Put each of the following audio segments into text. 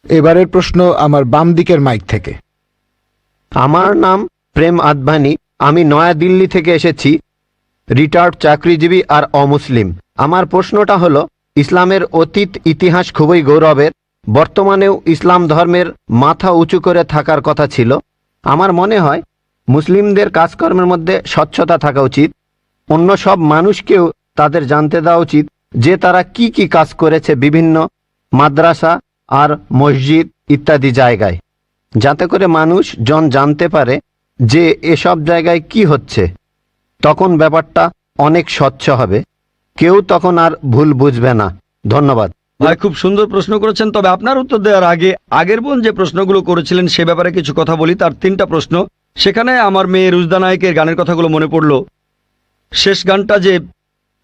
এবারের প্রশ্ন আমার বাম দিকের মাইক থেকে। আমার নাম প্রেম আদভানি, আমি নয়াদিল্লি থেকে এসেছি, রিটায়ার্ড চাকরিজীবী আর অমুসলিম। আমার প্রশ্নটা হলো, ইসলামের অতীত ইতিহাস খুবই গৌরবের, বর্তমানেও ইসলাম ধর্মের মাথা উঁচু করে থাকার কথা ছিল। আমার মনে হয় মুসলিমদের কাজকর্মের মধ্যে স্বচ্ছতা থাকা উচিত। অন্য সব মানুষকেও তাদের জানতে দেওয়া উচিত যে তারা কি কি কাজ করেছে বিভিন্ন মাদ্রাসা আর মসজিদ ইত্যাদি জায়গায়, যাতে করে মানুষজন জানতে পারে যে এসব জায়গায় কি হচ্ছে। তখন ব্যাপারটা অনেক স্বচ্ছ হবে, কেউ তখন আর ভুল বুঝবে না। ধন্যবাদ ভাই, খুব সুন্দর প্রশ্ন করেছেন। তবে আপনার উত্তর দেওয়ার আগে আগের বোন যে প্রশ্নগুলো করেছিলেন সে ব্যাপারে কিছু কথা বলি। তার 3টা প্রশ্ন, সেখানে আমার মেয়ে রুজদা নায়কের গানের কথাগুলো মনে পড়লো। শেষ গানটা যে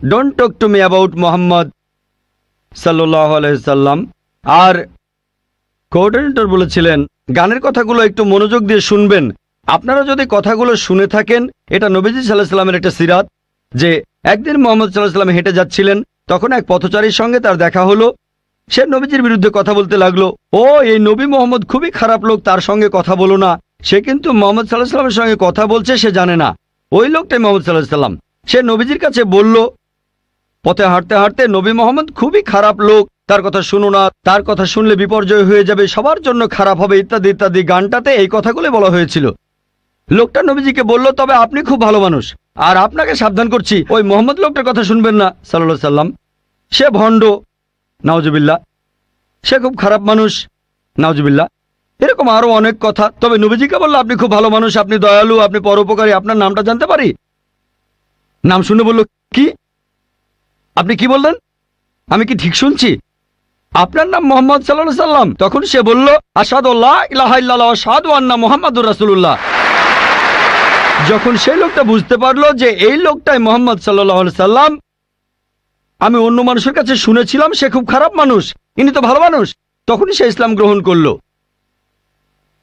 don't talk to me about Mohammad সাল্লাল্লাহু আলাইহি সাল্লাম, আর কোঅর্ডিনেটর বলেছিলেন গানের কথাগুলো একটু মনোযোগ দিয়ে শুনবেন। আপনারা যদি কথাগুলো শুনে থাকেন, এটা নবীজি সাল্লাল্লাহু আলাইহি সাল্লামের একটা সিরাত যে একদিন মুহাম্মদ সাল্লাল্লাহু আলাইহি সাল্লাম হেঁটে যাচ্ছিলেন, তখন এক পথচারীর সঙ্গে তার দেখা হলো। সে নবীজির বিরুদ্ধে কথা বলতে লাগলো, ও এই নবী মোহাম্মদ খুবই খারাপ লোক, তার সঙ্গে কথা বলো না। সে কিন্তু মোহাম্মদ সাল্লাল্লাহু আলাইহি সাল্লামের সঙ্গে কথা বলছে, সে জানে না। ওই লোকটাই মোহাম্মদ সাল্লাল্লাহু আলাইহি সাল্লাম। সে নবীজির কাছে বলল, পথে হাঁটতে হাঁটতে, নবী মোহাম্মদ খুবই খারাপ লোক, তার কথা শুনো না, তার কথা শুনলে বিপর্যয় হয়ে যাবে, সবার জন্য খারাপ হবে, ইত্যাদি ইত্যাদি। গানটাতে এই কথাগুলো বলা হয়েছিল। লোকটা নবীজিকে বলল, তবে আপনি খুব ভালো মানুষ, আর আপনাকে সাবধান করছি ওই মোহাম্মদ লোকটার কথা শুনবেন না সাল্লাল্লাহু আলাইহি সাল্লাম। সে ভণ্ড, নাউজুবিল্লাহ, সে খুব খারাপ মানুষ, নাউজুবিল্লাহ। এরকম আরো অনেক কথা। তবে নবীজিকে বলল, আপনি খুব ভালো মানুষ, আপনি দয়ালু, আপনি পরোপকারী, আপনার নামটা জানতে পারি? নাম শুনে বলল, কি? আপনি কি বললেন? আমি কি ঠিক শুনছি? আপনার নাম মোহাম্মদ সাল্লাল্লাহু আলাইহি সাল্লাম? তখন সে বলল, আশহাদু আল্লা ইলাহা ইল্লাল্লাহ ওয়া আশহাদু আন্না মুহাম্মাদুর রাসূলুল্লাহ। যখন সেই লোকটা বুঝতে পারলো যে এই লোকটাই মোহাম্মদ সাল্লাল্লাহু আলাইহি সাল্লাম, আমি অন্য মানুষের কাছে শুনেছিলাম সে খুব খারাপ মানুষ, ইনি তো ভালো মানুষ, তখনই সে ইসলাম গ্রহণ করলো।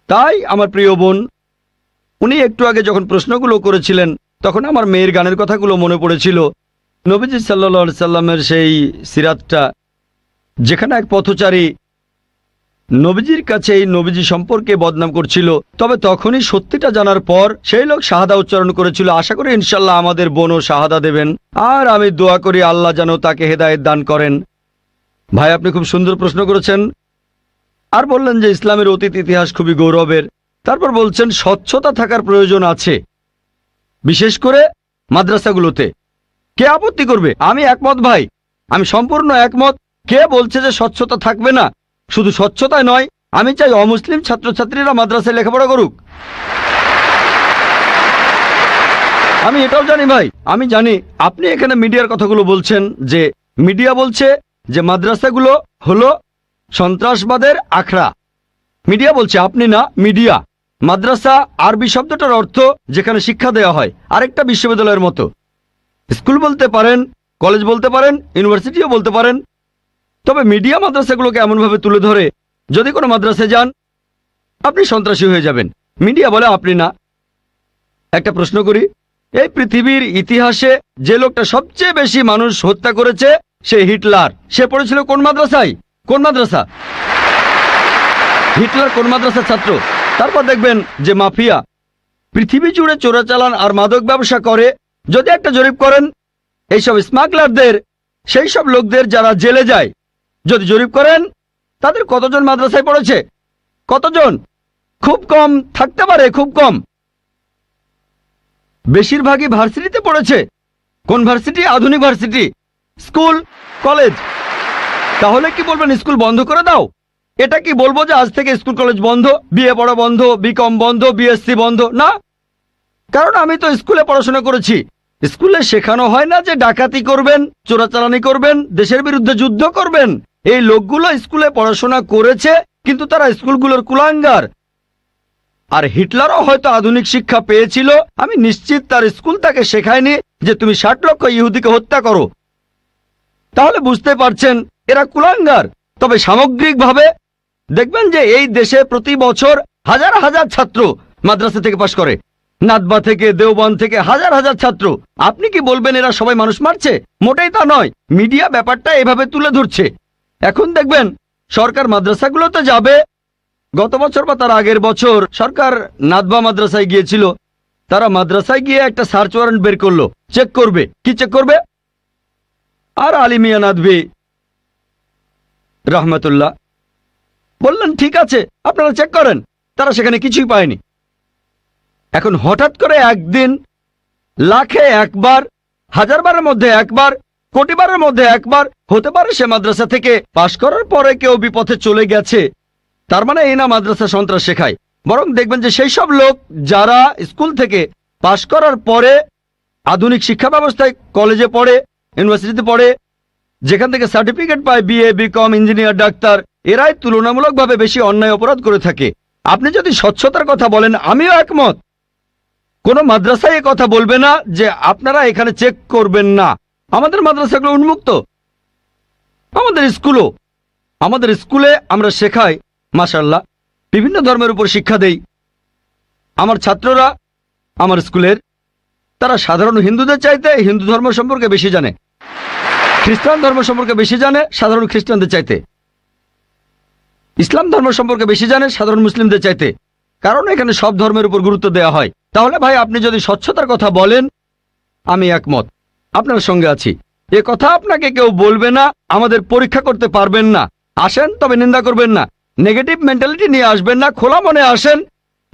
তাই আমার প্রিয় বোন, উনি একটু আগে যখন প্রশ্নগুলো করেছিলেন, তখন আমার মেয়ের গানের কথাগুলো মনে পড়েছিল। নবীজি সাল্লাল্লাহু আলাইহি সাল্লামের সেই সিরাতটা, যেখানে এক পথচারী নবীজির কাছে এই নবীজি সম্পর্কে বদনাম করছিল, তবে তখনই সত্যিটা জানার পর সেই লোক শাহাদা উচ্চারণ করেছিল। আশা করি ইনশাল্লাহ আমাদের বোনও শাহাদা দেবেন, আর আমি দোয়া করি আল্লাহ যেন তাকে হেদায়েত দান করেন। ভাই, আপনি খুব সুন্দর প্রশ্ন করেছেন। আর বললেন যে ইসলামের অতীত ইতিহাস খুবই গৌরবের। তারপর বলছেন স্বচ্ছতা থাকার প্রয়োজন আছে, বিশেষ করে মাদ্রাসাগুলোতে। কে আপত্তি করবে? আমি একমত ভাই, আমি সম্পূর্ণ একমত। কে বলছে যে স্বচ্ছতা থাকবে না? শুধু স্বচ্ছতাই নয়, আমি চাই অমুসলিম ছাত্রছাত্রীরা মাদ্রাসায় লেখাপড়া করুক। আমি এটাও জানি ভাই, আমি জানি আপনি এখানে মিডিয়ার কথাগুলো বলছেন, যে মিডিয়া বলছে যে মাদ্রাসাগুলো হলো সন্ত্রাসবাদের আখড়া। মিডিয়া বলছে, আপনি না, মিডিয়া। মাদ্রাসা আরবি শব্দটার অর্থ যেখানে শিক্ষা দেওয়া হয়, আরেকটা বিশ্ববিদ্যালয়ের মতো। স্কুল বলতে পারেন, কলেজ বলতে পারেন, ইউনিভার্সিটিও বলতে পারেন। তবে মিডিয়া মাদ্রাসাগুলোকে এমনভাবে তুলে ধরে, যদি কোনো মাদ্রাসায় যান আপনি সন্ত্রাসী হয়ে যাবেন। মিডিয়া বলে আপনি না। একটা প্রশ্ন করি, এই পৃথিবীর ইতিহাসে যে লোকটা সবচেয়ে বেশি মানুষ হত্যা করেছে সে হিটলার। সে পড়েছিল কোন মাদ্রাসায়? কোন মাদ্রাসা? হিটলার কোন মাদ্রাসার ছাত্র? তারপর দেখবেন যে মাফিয়া পৃথিবী জুড়ে চোরাচালান আর মাদক ব্যবসা করে। যদি একটা জরিপ করেন এইসব স্মাগলারদের, সেই সব লোকদের যারা জেলে যায়, যদি জরিপ করেন তাদের কতজন মাদ্রাসায় পড়েছে? কতজন? খুব কম থাকতে পারে, খুব কম। বেশিরভাগই ভার্সিটিতে পড়েছে। কোন ভার্সিটি? আধুনিক ভার্সিটি, স্কুল, কলেজ। তাহলে কি বলবেন স্কুল বন্ধ করে দাও? এটা কি বলবো যে আজ থেকে স্কুল কলেজ বন্ধ, বিএ পড়া বন্ধ, বিকম বন্ধ, বিএসসি বন্ধ? না, কারণ আমি তো স্কুলে পড়াশোনা করেছি। স্কুলে শেখানো হয় না যে ডাকাতি করবেন, চোরাচালানি করবেন, দেশের বিরুদ্ধে যুদ্ধ করবেন। এই লোকগুলো স্কুলে পড়াশোনা করেছে, কিন্তু তারা স্কুলগুলোর কুলাঙ্গার। আর হিটলারও হয়তো আধুনিক শিক্ষা পেয়েছিল, আমি নিশ্চিত তার স্কুল তাকে শেখায়নি যে তুমি 60 লক্ষ ইহুদিকে হত্যা করো। তাহলে বুঝতে পারছেন এরা কুলাঙ্গার। তবে সামগ্রিকভাবে দেখবেন যে এই দেশে প্রতি বছর হাজার হাজার ছাত্র মাদ্রাসা থেকে পাশ করে, নাদবা থেকে, দেওবন্দ থেকে হাজার হাজার ছাত্র। আপনি কি বলবেন এরা সবাই মানুষ মারছে? মোটেই তা নয়। মিডিয়া ব্যাপারটা এভাবে তুলে ধরছে। এখন দেখবেন সরকার মাদ্রাসাগুলোতে যাবে। গত বছর বা তার আগের বছর সরকার নাদবা মাদ্রাসায় গিয়েছিল। তারা মাদ্রাসায় গিয়ে একটা সার্চ ওয়ারেন্ট বের করলো, চেক করবে। কি চেক করবে? আর আলী মিয়া নাদভি রহমতুল্লাহ বললেন ঠিক আছে, আপনারা চেক করেন। তারা সেখানে কিছুই পায়নি। এখন হঠাৎ করে একদিন লাখে একবার, হাজারবারের মধ্যে একবার, কোটিবারের মধ্যে একবার হতে পারে সে মাদ্রাসা থেকে পাশ করার পরে কেউ বিপথে চলে গেছে। তার মানে এই না মাদ্রাসা সন্ত্রাস শেখায়। বরং দেখবেন যে সেই সব লোক যারা স্কুল থেকে পাশ করার পরে আধুনিক শিক্ষা ব্যবস্থায় কলেজে পড়ে, ইউনিভার্সিটিতে পড়ে, যেখান থেকে সার্টিফিকেট পায় বিএ, বিকম, ইঞ্জিনিয়ার, ডাক্তার, এরাই তুলনামূলকভাবে বেশি অন্যায় অপরাধ করে থাকে। আপনি যদি স্বচ্ছতার কথা বলেন, আমিও একমত। কোন মাদ্রাসায় এ কথা বলবে না যে আপনারা এখানে চেক করবেন না। আমাদের মাদ্রাসাগুলো উন্মুক্ত, আমাদের স্কুলে আমরা শেখাই মাশাআল্লাহ, বিভিন্ন ধর্মের উপর শিক্ষা দেই। আমার ছাত্ররা আমার স্কুলের, তারা সাধারণ হিন্দুদের চাইতে হিন্দু ধর্ম সম্পর্কে বেশি জানে, খ্রিস্টান ধর্ম সম্পর্কে বেশি জানে সাধারণ খ্রিস্টানদের চাইতে, ইসলাম ধর্ম সম্পর্কে বেশি জানে সাধারণ মুসলিমদের চাইতে। কারণ এখানে সব ধর্মের উপর গুরুত্ব দেওয়া হয়। তাহলে ভাই আপনি যদি স্বচ্ছতার কথা বলেন, আমি একমত, আপনার সঙ্গে আছি। এ কথা আপনাকে কেউ বলবে না, আমাদের পরীক্ষা করতে পারবেন না। আসেন, তবে নিন্দা করবেন না, নেগেটিভ মেন্টালিটি নিয়ে আসবেন না, খোলা মনে আসেন।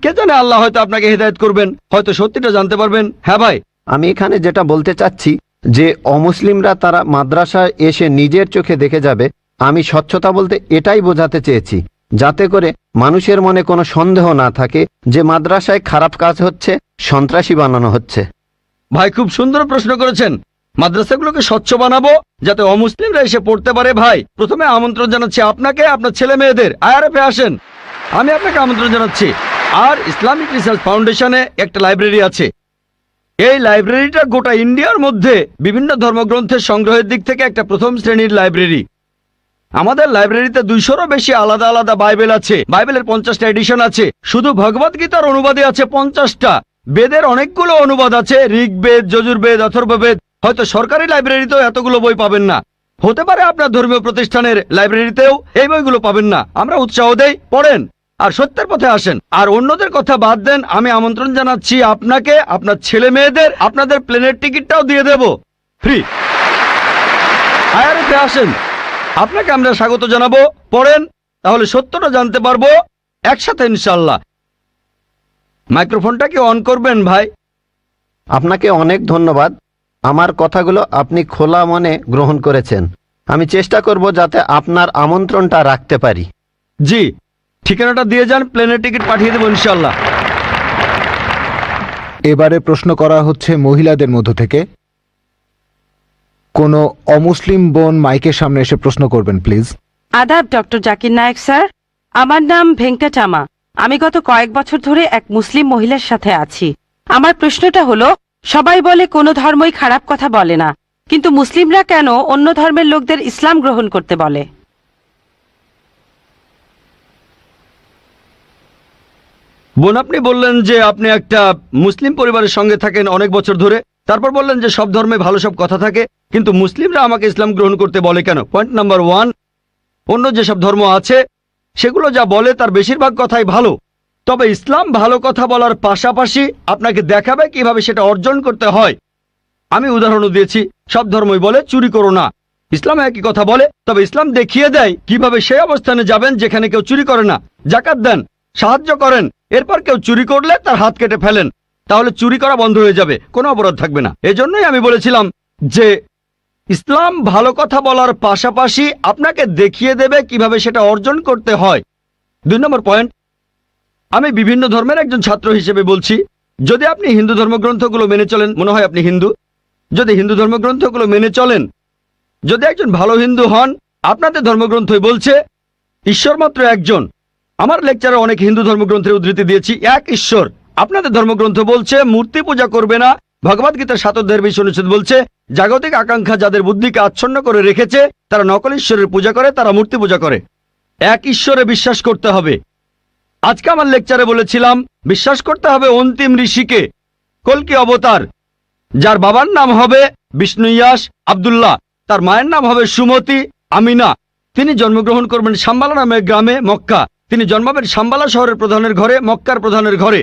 কে জানে আল্লাহ হয়তো আপনাকে হেদায়েত করবেন, হয়তো সত্যিটা জানতে পারবেন। হ্যাঁ ভাই, আমি এখানে যেটা বলতে চাচ্ছি যে অমুসলিমরা তারা মাদ্রাসায় এসে নিজের চোখে দেখে যাবে। আমি স্বচ্ছতা বলতে এটাই বোঝাতে চেয়েছি, যাতে করে মানুষের মনে কোনো সন্দেহ না থাকে যে মাদ্রাসায় খারাপ কাজ হচ্ছে, সন্ত্রাসী বানানো হচ্ছে। ভাই খুব সুন্দর প্রশ্ন করেছেন। মাদ্রাসাগুলোকে স্বচ্ছ বানাবো যাতে অমুসলিমরা এসে পড়তে পারে। ভাই প্রথমে আমন্ত্রণ জানাচ্ছি আপনাকে, আপনার ছেলে মেয়েদের আইআরএফে আসেন, আমি আপনাকে আমন্ত্রণ জানাচ্ছি। আর ইসলামিক রিসার্চ ফাউন্ডেশনে একটা লাইব্রেরি আছে। এই লাইব্রেরিটা গোটা ইন্ডিয়ার মধ্যে বিভিন্ন ধর্মগ্রন্থের সংগ্রহের দিক থেকে একটা প্রথম শ্রেণীর লাইব্রেরি। আমাদের লাইব্রেরিতে 200-রও বেশি আলাদা আলাদা বাইবেল আছে। বাইবেলের 50টা এডিশন আছে। শুধু ভগবদ গীতার অনুবাদে আছে 50টা। বেদের অনেকগুলো অনুবাদ আছে, ঋগ্বেদ, যজুর্বেদ, অথর্ববেদ। হয়তো সরকারি লাইব্রেরিতেও এতগুলো বই পাবেন না, হতে পারে আপনার ধর্মীয় প্রতিষ্ঠানের লাইব্রেরিতেও এই বইগুলো পাবেন না। আমরা উৎসাহ দেই, পড়েন আর সত্যের পথে আসেন। আর অন্যদের কথা বাদ দেন, আমি আমন্ত্রণ জানাচ্ছি আপনাকে, আপনার ছেলে মেয়েদের, আপনাদের প্লেনের টিকিটটাও দিয়ে দেব ফ্রি। আইআরএফে আসেন, আপনাকে আমরা স্বাগত জানাবো। পড়েন, তাহলে সত্যটা জানতে পারবো একসাথে ইনশাল্লাহ। মাইক্রোফোনটাকে অন করবেন ভাই। আপনাকে অনেক ধন্যবাদ। আমার কথাগুলো আপনি খোলা মনে গ্রহণ করেছেন। আমি চেষ্টা করব যাতে আপনার আমন্ত্রণটা রাখতে পারি। জি, ঠিকানাটা দিয়ে যান, প্লেনের টিকিট পাঠিয়ে দেবো ইনশাল্লাহ। এবারে প্রশ্ন করা হচ্ছে মহিলাদের মধ্য থেকে। কোনো অমুসলিম বোন মাইকের সামনে এসে প্রশ্ন করবেন প্লিজ। আদাব ডক্টর জাকির নায়েক স্যার, আমার নাম ভেঙ্কটাচামা। আমি গত কয়েক বছর ধরে এক মুসলিম মহিলার সাথে আছি। আমার প্রশ্নটা হলো, সবাই বলে কোনো ধর্মই খারাপ কথা বলে না, কিন্তু মুসলিমরা কেন অন্য ধর্মের লোকদের ইসলাম গ্রহণ করতে বলে? বোন, আপনি বললেন যে আপনি একটা মুসলিম পরিবারের সঙ্গে থাকেন অনেক বছর ধরে। তারপর বললেন যে সব ধর্মে ভালো সব কথা থাকে, কিন্তু মুসলিমরা আমাকে ইসলাম গ্রহণ করতে বলে কেন? পয়েন্ট নাম্বার 1, অন্য যেসব ধর্ম আছে সেগুলো যা বলে তার বেশিরভাগ কথাই ভালো, তবে ইসলাম ভালো কথা বলার পাশাপাশি আপনাকে দেখাবে কিভাবে সেটা অর্জন করতে হয়। আমি উদাহরণও দিয়েছি, সব ধর্মই বলে চুরি করো না, ইসলাম একই কথা বলে, তবে ইসলাম দেখিয়ে দেয় কিভাবে সেই অবস্থানে যাবেন যেখানে কেউ চুরি করে না। জাকাত দেন, সাহায্য করেন, এরপর কেউ চুরি করলে তার হাত কেটে ফেলেন, তাহলে চুরি করা বন্ধ হয়ে যাবে, কোনো অপরাধ থাকবে না। এজন্যই আমি বলেছিলাম যে ইসলাম ভালো কথা বলার পাশাপাশি আপনাকে দেখিয়ে দেবে কিভাবে সেটা অর্জন করতে হয়। 2 নম্বর পয়েন্ট, আমি বিভিন্ন ধর্মের একজন ছাত্র হিসেবে বলছি, যদি আপনি হিন্দু ধর্মগ্রন্থগুলো মেনে চলেন, মনে হয় আপনি হিন্দু, যদি হিন্দু ধর্মগ্রন্থগুলো মেনে চলেন, যদি একজন ভালো হিন্দু হন, আপনাদের ধর্মগ্রন্থই বলছে ঈশ্বর মাত্র একজন। আমার লেকচারে অনেক হিন্দু ধর্মগ্রন্থের উদ্ধৃতি দিয়েছি, এক ঈশ্বর। আপনাদের ধর্মগ্রন্থ বলছে মূর্তি পূজা করবে না। ভগবদ গীতার 7 অধ্যায়ের 20 অনুচ্ছেদ বলছে জাগতিক আকাঙ্ক্ষা যাদের বুদ্ধিকে আচ্ছন্ন করে রেখেছে তারা নকল ঈশ্বরের পূজা করে, তারা মূর্তি পূজা করে। এক ঈশ্বরে বিশ্বাস করতে হবে। আজকে আমার লেকচারে বলেছিলাম বিশ্বাস করতে হবে অন্তিম ঋষিকে, কল্কি অবতার, যার বাবার নাম হবে বিষ্ণু ইয়াস আব্দুল্লাহ, তার মায়ের নাম হবে সুমতি আমিনা। তিনি জন্মগ্রহণ করবেন শাম্বালা নামের গ্রামে মক্কা। তিনি জন্মাবেন শাম্বালা শহরের প্রধানের ঘরে, মক্কার প্রধানের ঘরে।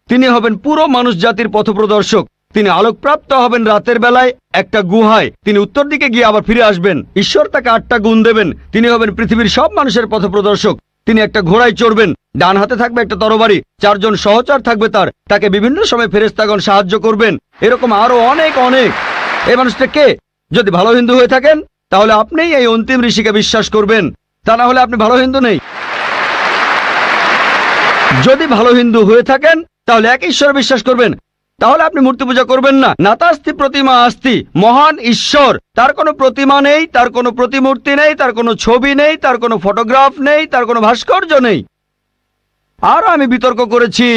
তিনি হবেন পুরো মানুষ জাতির পথপ্রদর্শক। তিনি আলোকপ্রাপ্ত হবেন রাতের বেলায় একটা গুহায়। তিনি উত্তর দিকে গিয়ে আবার ফিরে আসবেন। ঈশ্বর তাকে 8টা গুণ দেবেন। তিনি হবেন পৃথিবীর সব মানুষের পথপ্রদর্শক। তিনি একটা ঘোড়ায় চড়বেন, ডান হাতে থাকবে একটা তরবারি, 4 জন সহচর থাকবে তাকে বিভিন্ন সময় ফেরেশতাগণ সাহায্য করবেন। এরকম আরো অনেক অনেক। এই মানুষটা কে? যদি ভালো হিন্দু হয়ে থাকেন তাহলে আপনিই এই অন্তিম ঋষিকে বিশ্বাস করবেন, তা না হলে আপনি ভালো হিন্দু নেই। যদি ভালো হিন্দু হয়ে থাকেন তাহলে এক ঈশ্বর বিশ্বাস করবেন, তাহলে আপনি মূর্তি পূজা করবেন না। নাতাস্তি প্রতিমা আস্তি, মহান ঈশ্বর, তার কোনো প্রতিমা নেই, তার কোনো প্রতিমূর্তি নেই, তার কোনো ছবি নেই, তার কোনো ফটোগ্রাফ নেই, তার কোনো ভাস্কর্য নেই। আর আমি বিতর্ক করেছি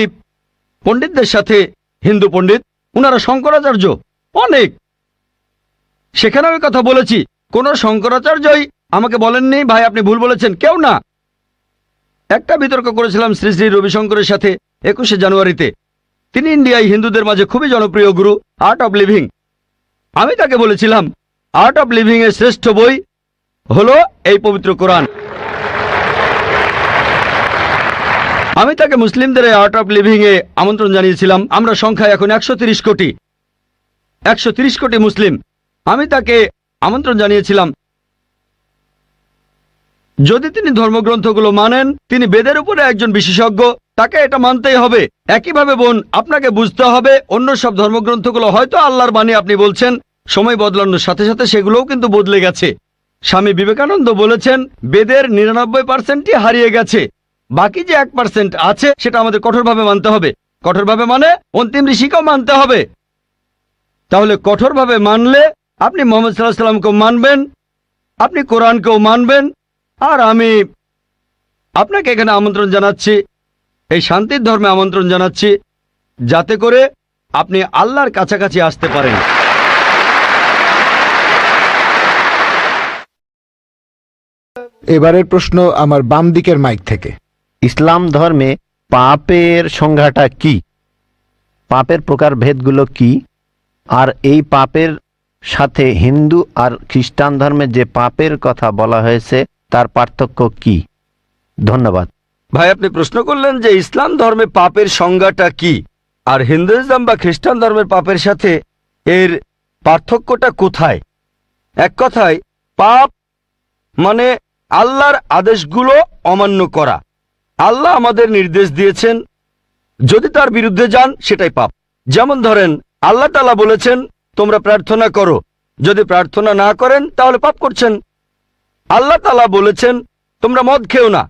পণ্ডিতদের সাথে, হিন্দু পণ্ডিত, উনারা শঙ্করাচার্য অনেক, সেখানে আমি কথা বলেছি। কোন শঙ্করাচার্যই আমাকে বলেননি ভাই আপনি ভুল বলেছেন, কেউ না। একটা বিতর্ক করেছিলাম শ্রী শ্রী রবিশঙ্করের সাথে 21শে জানুয়ারিতে। তিনি ইন্ডিয়ায় হিন্দুদের মাঝে খুবই জনপ্রিয় গুরু, আর্ট অব লিভিং। আমি তাকে বলেছিলাম আর্ট অব লিভিং এর শ্রেষ্ঠ বই হলো এই পবিত্র কোরআন। আমি তাকে মুসলিমদের এই আর্ট অব লিভিং এ আমন্ত্রণ জানিয়েছিলাম। আমরা সংখ্যায় এখন 130 কোটি, 130 কোটি মুসলিম। আমি তাকে আমন্ত্রণ জানিয়েছিলাম যদি তিনি ধর্মগ্রন্থগুলো মানেন, তিনি বেদের উপরে একজন বিশেষজ্ঞ, তাকে এটা মানতেই হবে। একইভাবে বোন, আপনাকে বুঝতে হবে অন্য সব ধর্মগ্রন্থগুলো হয়তো আল্লাহর বাণী আপনি বলছেন, সময় বদলানোর সাথে সাথে সেগুলোও কিন্তু বদলে গেছে। স্বামী বিবেকানন্দ বলেছেন বেদের 99%ই হারিয়ে গেছে, বাকি যে 1% আছে সেটা আমাদের কঠোরভাবে মানতে হবে। কঠোরভাবে মানে অন্তিম ঋষিকেও মানতে হবে। তাহলে কঠোরভাবে মানলে আপনি মুহাম্মদ সাল্লাল্লাহু আলাইহি সাল্লামকেও মানবেন, আপনি কোরআনকেও মানবেন। আর আমি আপনাকে এখানে আমন্ত্রণ জানাচ্ছি, এই শান্তির ধর্মে আমন্ত্রণ জানাচ্ছি, যাতে করে আপনি আল্লাহর কাছাকাছি আসতে পারেন। এবারের প্রশ্ন আমার বাম দিকের মাইক থেকে। ইসলাম ধর্মে পাপের সংজ্ঞাটা কি? পাপের প্রকারভেদগুলো কি? আর এই পাপের সাথে হিন্দু আর খ্রিস্টান ধর্মে যে পাপের কথা বলা হয়েছে তার পার্থক্য কি? ধন্যবাদ। ভাই আপনি প্রশ্ন করলেন যে ইসলাম ধর্মে পাপের সংজ্ঞাটা কি, আর হিন্দুইজম বা খ্রিস্টান ধর্মের পাপের সাথে এর পার্থক্যটা কোথায়। এক কথায় পাপ মানে আল্লাহর আদেশগুলো অমান্য করা। আল্লাহ আমাদের নির্দেশ দিয়েছেন, যদি তার বিরুদ্ধে যান সেটাই পাপ। যেমন ধরেন আল্লাহ তাআলা বলেছেন তোমরা প্রার্থনা করো, যদি প্রার্থনা না করেন তাহলে পাপ করছেন। আল্লাহ তাআলা বলেছেন তোমরা মদ খেও না,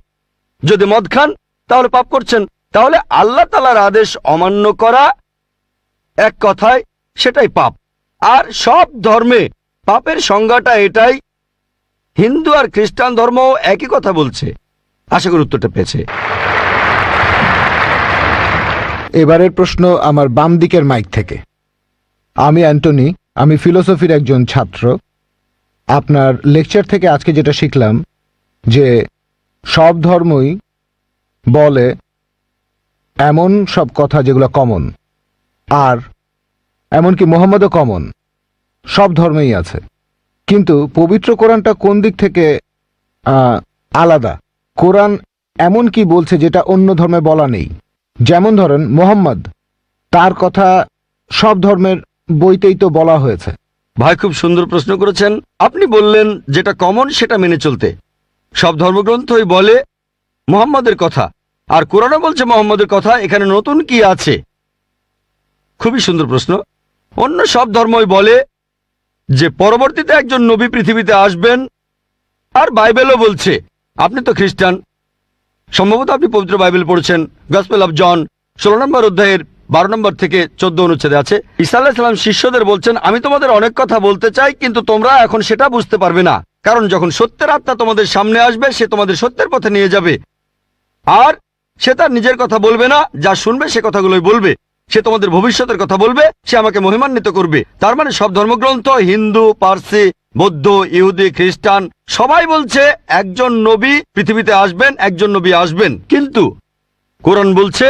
যদি মদ খান তাহলে পাপ করছেন। তাহলে আল্লাহ তাআলার আদেশ অমান্য করা এক কথায় সেটাই পাপ। আর সব ধর্মে পাপের সংজ্ঞাটা এটাই। হিন্দু আর খ্রিস্টান ধর্ম একই কথা বলছে। আশা করি উত্তরটা পেয়েছে। এবারের প্রশ্ন আমার বাম দিকের মাইক থেকে। আমি অ্যান্টনি, আমি ফিলোসফির একজন ছাত্র। আপনার লেকচার থেকে আজকে যেটা শিখলাম যে সব ধর্মই বলে এমন সব কথা যেগুলো কমন, আর এমনকি মোহাম্মদও কমন, সব ধর্মেই আছে। কিন্তু পবিত্র কোরআনটা কোন দিক থেকে আলাদা? কোরআন এমন কি বলছে যেটা অন্য ধর্মে বলা নেই? যেমন ধরেন মোহাম্মদ, তার কথা সব ধর্মের বইতেই তো বলা হয়েছে। ভাই খুব সুন্দর প্রশ্ন করেছেন। আপনি বললেন যেটা কমন সেটা মেনে চলতে। সব ধর্মগ্রন্থই বলে মুহাম্মদের কথা, আর কোরআনও বলছে মুহাম্মদের কথা। এখানে নতুন কি আছে? খুবই সুন্দর প্রশ্ন। অন্য সব ধর্মই বলে যে পরবর্তীতে একজন নবী পৃথিবীতে আসবেন, আর বাইবেলও বলছে। আপনি তো খ্রিস্টান, সম্ভবত আপনি পবিত্র বাইবেল পড়েছেন। গসপেল অফ জন 16 নম্বর অধ্যায়ের 12 নম্বর থেকে 14 অনুচ্ছেদে আছে ঈসা আলাইহিস সালাম শিষ্যদের বলছেন, আমি তোমাদের অনেক কথা বলতে চাই, কিন্তু তোমরা এখন সেটা বুঝতে পারবে না, কারণ যখন সত্যের আত্মা তোমাদের সামনে আসবে সে তোমাদের সত্যের পথে নিয়ে যাবে। আর সে তার নিজের কথা বলবে না, যা শুনবে সে কথাগুলোই বলবে। সে তোমাদের ভবিষ্যতের কথা বলবে, সে আমাকে মহিমান্বিত করবে। তার মানে সব ধর্মগ্রন্থ, হিন্দু, পার্সি, বৌদ্ধ, ইহুদি, খ্রিস্টান সবাই বলছে একজন নবী পৃথিবীতে আসবেন, একজন নবী আসবেন। কিন্তু কোরআন বলছে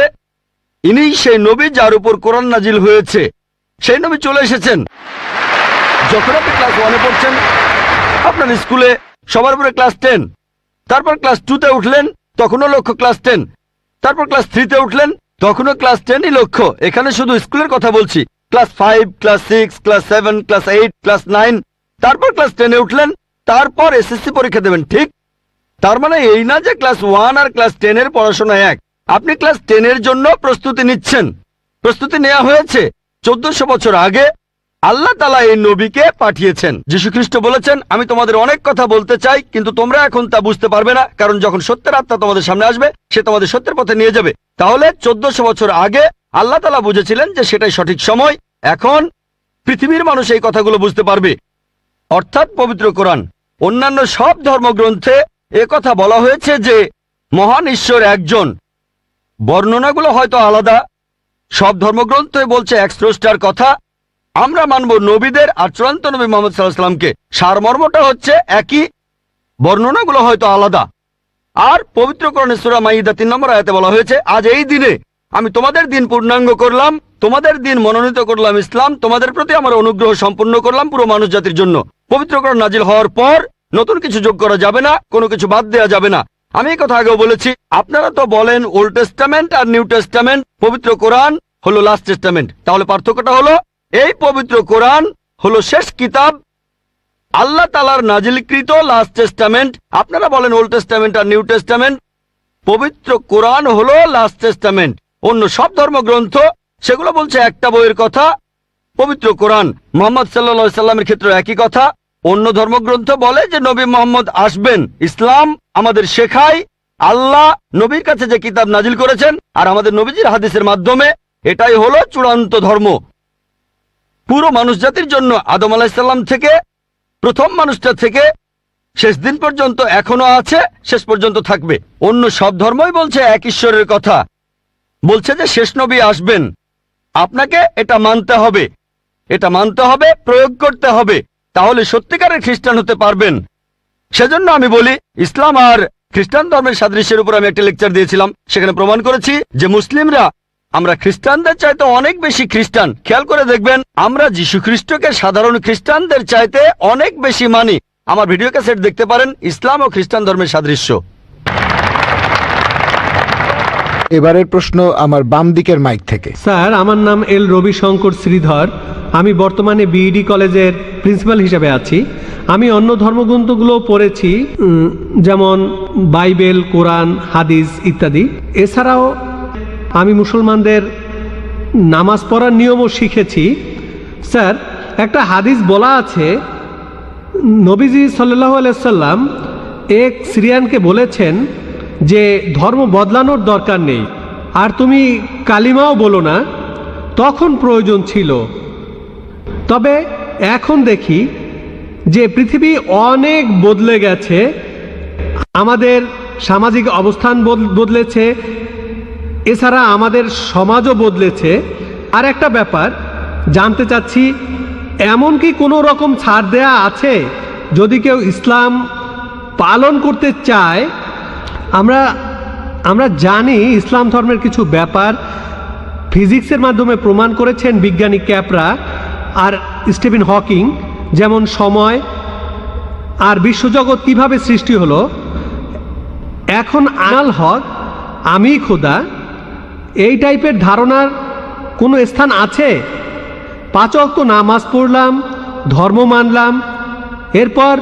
ইনিই সেই নবী যার উপর কোরআন নাজিল হয়েছে। সেই নবী চলে এসেছেন। যখন আপনি ক্লাস 1-এ পড়ছেন, আপনার স্কুলে সবার উপরে ক্লাস 10, তারপর ক্লাস 2তে উঠলেন, তখনও লক্ষ্য ক্লাস 10। তারপর ক্লাস 3তে উঠলেন, তখনও ক্লাস 10ই লক্ষ্য। এখানে শুধু স্কুলের কথা বলছি। Class 5, class 6, class 7, class 8, class 9, তারপর ক্লাস 10-এ উঠলেন, তারপর এসএসসি পরীক্ষা দেবেন, ঠিক? তার মানে এই না যে ক্লাস 1 আর ক্লাস 10 এর পড়াশোনা এক। আপনি ক্লাস 10 এর জন্য প্রস্তুতি নিচ্ছেন। প্রস্তুতি নেওয়া হয়েছে 1400 বছর আগে। আল্লাহ তাআলা এই নবীকে পাঠিয়েছেন। যীশু খ্রিস্ট বলেছেন, আমি তোমাদের অনেক কথা বলতে চাই, কিন্তু তোমরা এখন তা বুঝতে পারবে না, কারণ যখন সত্যের আত্মা তোমাদের সামনে আসবে, সে তোমাদের সত্যের পথে নিয়ে যাবে। তাহলে 1400 বছর আগে আল্লাহ তাআলা বুঝেছিলেন যে সেটাই সঠিক সময়। এখন পৃথিবীর মানুষ এই কথাগুলো বুঝতে পারবে, অর্থাৎ পবিত্র কোরআন। অন্যান্য সব ধর্মগ্রন্থে কথা বলা হয়েছে যে মহান ঈশ্বর একজন। বর্ণনাগুলো হয়তো আলাদা। সব ধর্মগ্রন্থে বলছে এক স্রষ্টার কথা। আমরা মানব নবীদের আর চূড়ান্ত নবী মুহাম্মদ সাল্লাল্লাহু আলাইহি ওয়াসাল্লামকে। সারমর্মটা হচ্ছে একই, বর্ণনাগুলো হয়তো আলাদা। আর পবিত্র কোরআনে সূরা মাইদা 3 নম্বর আয়াতে বলা হয়েছে, আজ এই দিনে আমি তোমাদের দিন পূর্ণাঙ্গ করলাম, তোমাদের দিন মনোনীত করলাম ইসলাম, তোমাদের প্রতি আমার অনুগ্রহ সম্পূর্ণ করলাম পুরো মানুষ জাতির জন্য। পবিত্র কোরআন নাজিল হওয়ার পর নতুন কিছু যোগ করা যাবে না, কোনো কিছু বাদ দেওয়া যাবে না। আমি এই কথা আগেও বলেছি। আপনারা তো বলেন ওল্ড টেস্টামেন্ট আর নিউ টেস্টামেন্ট, পবিত্র কোরআন হলো লাস্ট টেস্টামেন্ট। তাহলে পার্থক্যটা হলো এই পবিত্র কোরআন হলো শেষ কিতাব, আল্লাহ তাআলার নাজিলকৃত লাস্ট টেস্টামেন্ট। আপনারা বলেন ওল্ড টেস্টামেন্ট আর নিউ টেস্টামেন্ট। পবিত্র কোরআন হলো লাস্ট টেস্টামেন্ট। অন্য সব ধর্মগ্রন্থ সেগুলো বলছে একটা বইয়ের কথা, পবিত্র কোরআন। মুহাম্মদ সাল্লাল্লাহু আলাইহি সাল্লামের ক্ষেত্রে একই কথা। অন্য ধর্মগ্রন্থ বলে যে নবী মুহাম্মদ আসবেন। ইসলাম আমাদের শেখায় আল্লাহ নবীর কাছে যে কিতাব নাজিল করেছেন আর আমাদের নবীজির হাদিসের মাধ্যমে, এটাই হলো চূড়ান্ত ধর্ম পুরো মানুষ জাতির জন্য। আদম আলাইহিস সালাম থেকে প্রথম মানুষটা থেকে শেষ দিন পর্যন্ত এখনো আছে, শেষ পর্যন্ত থাকবে। অন্য সব ধর্মই বলছে এক ঈশ্বরের কথা, বলছে যে শেষ নবী আসবেন। আপনাকে এটা মানতে হবে, এটা মানতে হবে, প্রয়োগ করতে হবে, তাহলে সত্যিকারের খ্রিস্টান হতে পারবেন। সেজন্য আমি বলি, ইসলাম আর খ্রিস্টান ধর্মের সাদৃশ্যের উপর আমি একটা লেকচার দিয়েছিলাম। সেখানে প্রমাণ করেছি যে মুসলিমরা আমরা খ্রিস্টানদের চাইতে অনেক বেশি খ্রিস্টান। খেয়াল করে দেখবেন, আমরা যীশু খ্রিস্টকে সাধারণ খ্রিস্টানদের চাইতে অনেক বেশি মানি। আমার ভিডিও ক্যাসেট দেখতে পারেন, ইসলাম ও খ্রিস্টান ধর্মের সাদৃশ্য। এবারের প্রশ্ন আমার বাম দিকের মাইক থেকে। স্যার, আমার নাম এল রবিশঙ্কর শ্রীধর। আমি বর্তমানে বিইডি কলেজের প্রিন্সিপাল হিসেবে আছি। আমি অন্য ধর্মগ্রন্থগুলো পড়েছি, যেমন বাইবেল, কোরআন, হাদিস ইত্যাদি। এছাড়াও আমি মুসলমানদের নামাজ পড়ার নিয়মও শিখেছি। স্যার, একটা হাদিস বলা আছে, নবীজি সাল্লাল্লাহু আলাইহি সাল্লাম এক সিরিয়ানকে বলেছেন যে ধর্ম বদলানোর দরকার নেই, আর তুমি কালিমাও বলো না, তখন প্রয়োজন ছিল। তবে এখন দেখি যে পৃথিবী অনেক বদলে গেছে, আমাদের সামাজিক অবস্থান বদলেছে, এছাড়া আমাদের সমাজও বদলেছে। আর একটা ব্যাপার জানতে চাচ্ছি, এমন কি কোনো রকম ছাড় দেয়া আছে যদি কেউ ইসলাম পালন করতে চায়? আমরা জানি ইসলাম ধর্মের কিছু ব্যাপার ফিজিক্সের মাধ্যমে প্রমাণ করেছেন বিজ্ঞানী ক্যাপরা আর স্টিফেন হকিং, যেমন সময় আর বিশ্বজগৎ কিভাবে সৃষ্টি হলো। এখন আনাল হক, আমি খোদা, এই টাইপের ধারণার কোনো স্থান আছে? 5 ওয়াক্ত নামাজ পড়লাম, ধর্ম মানলাম, এরপর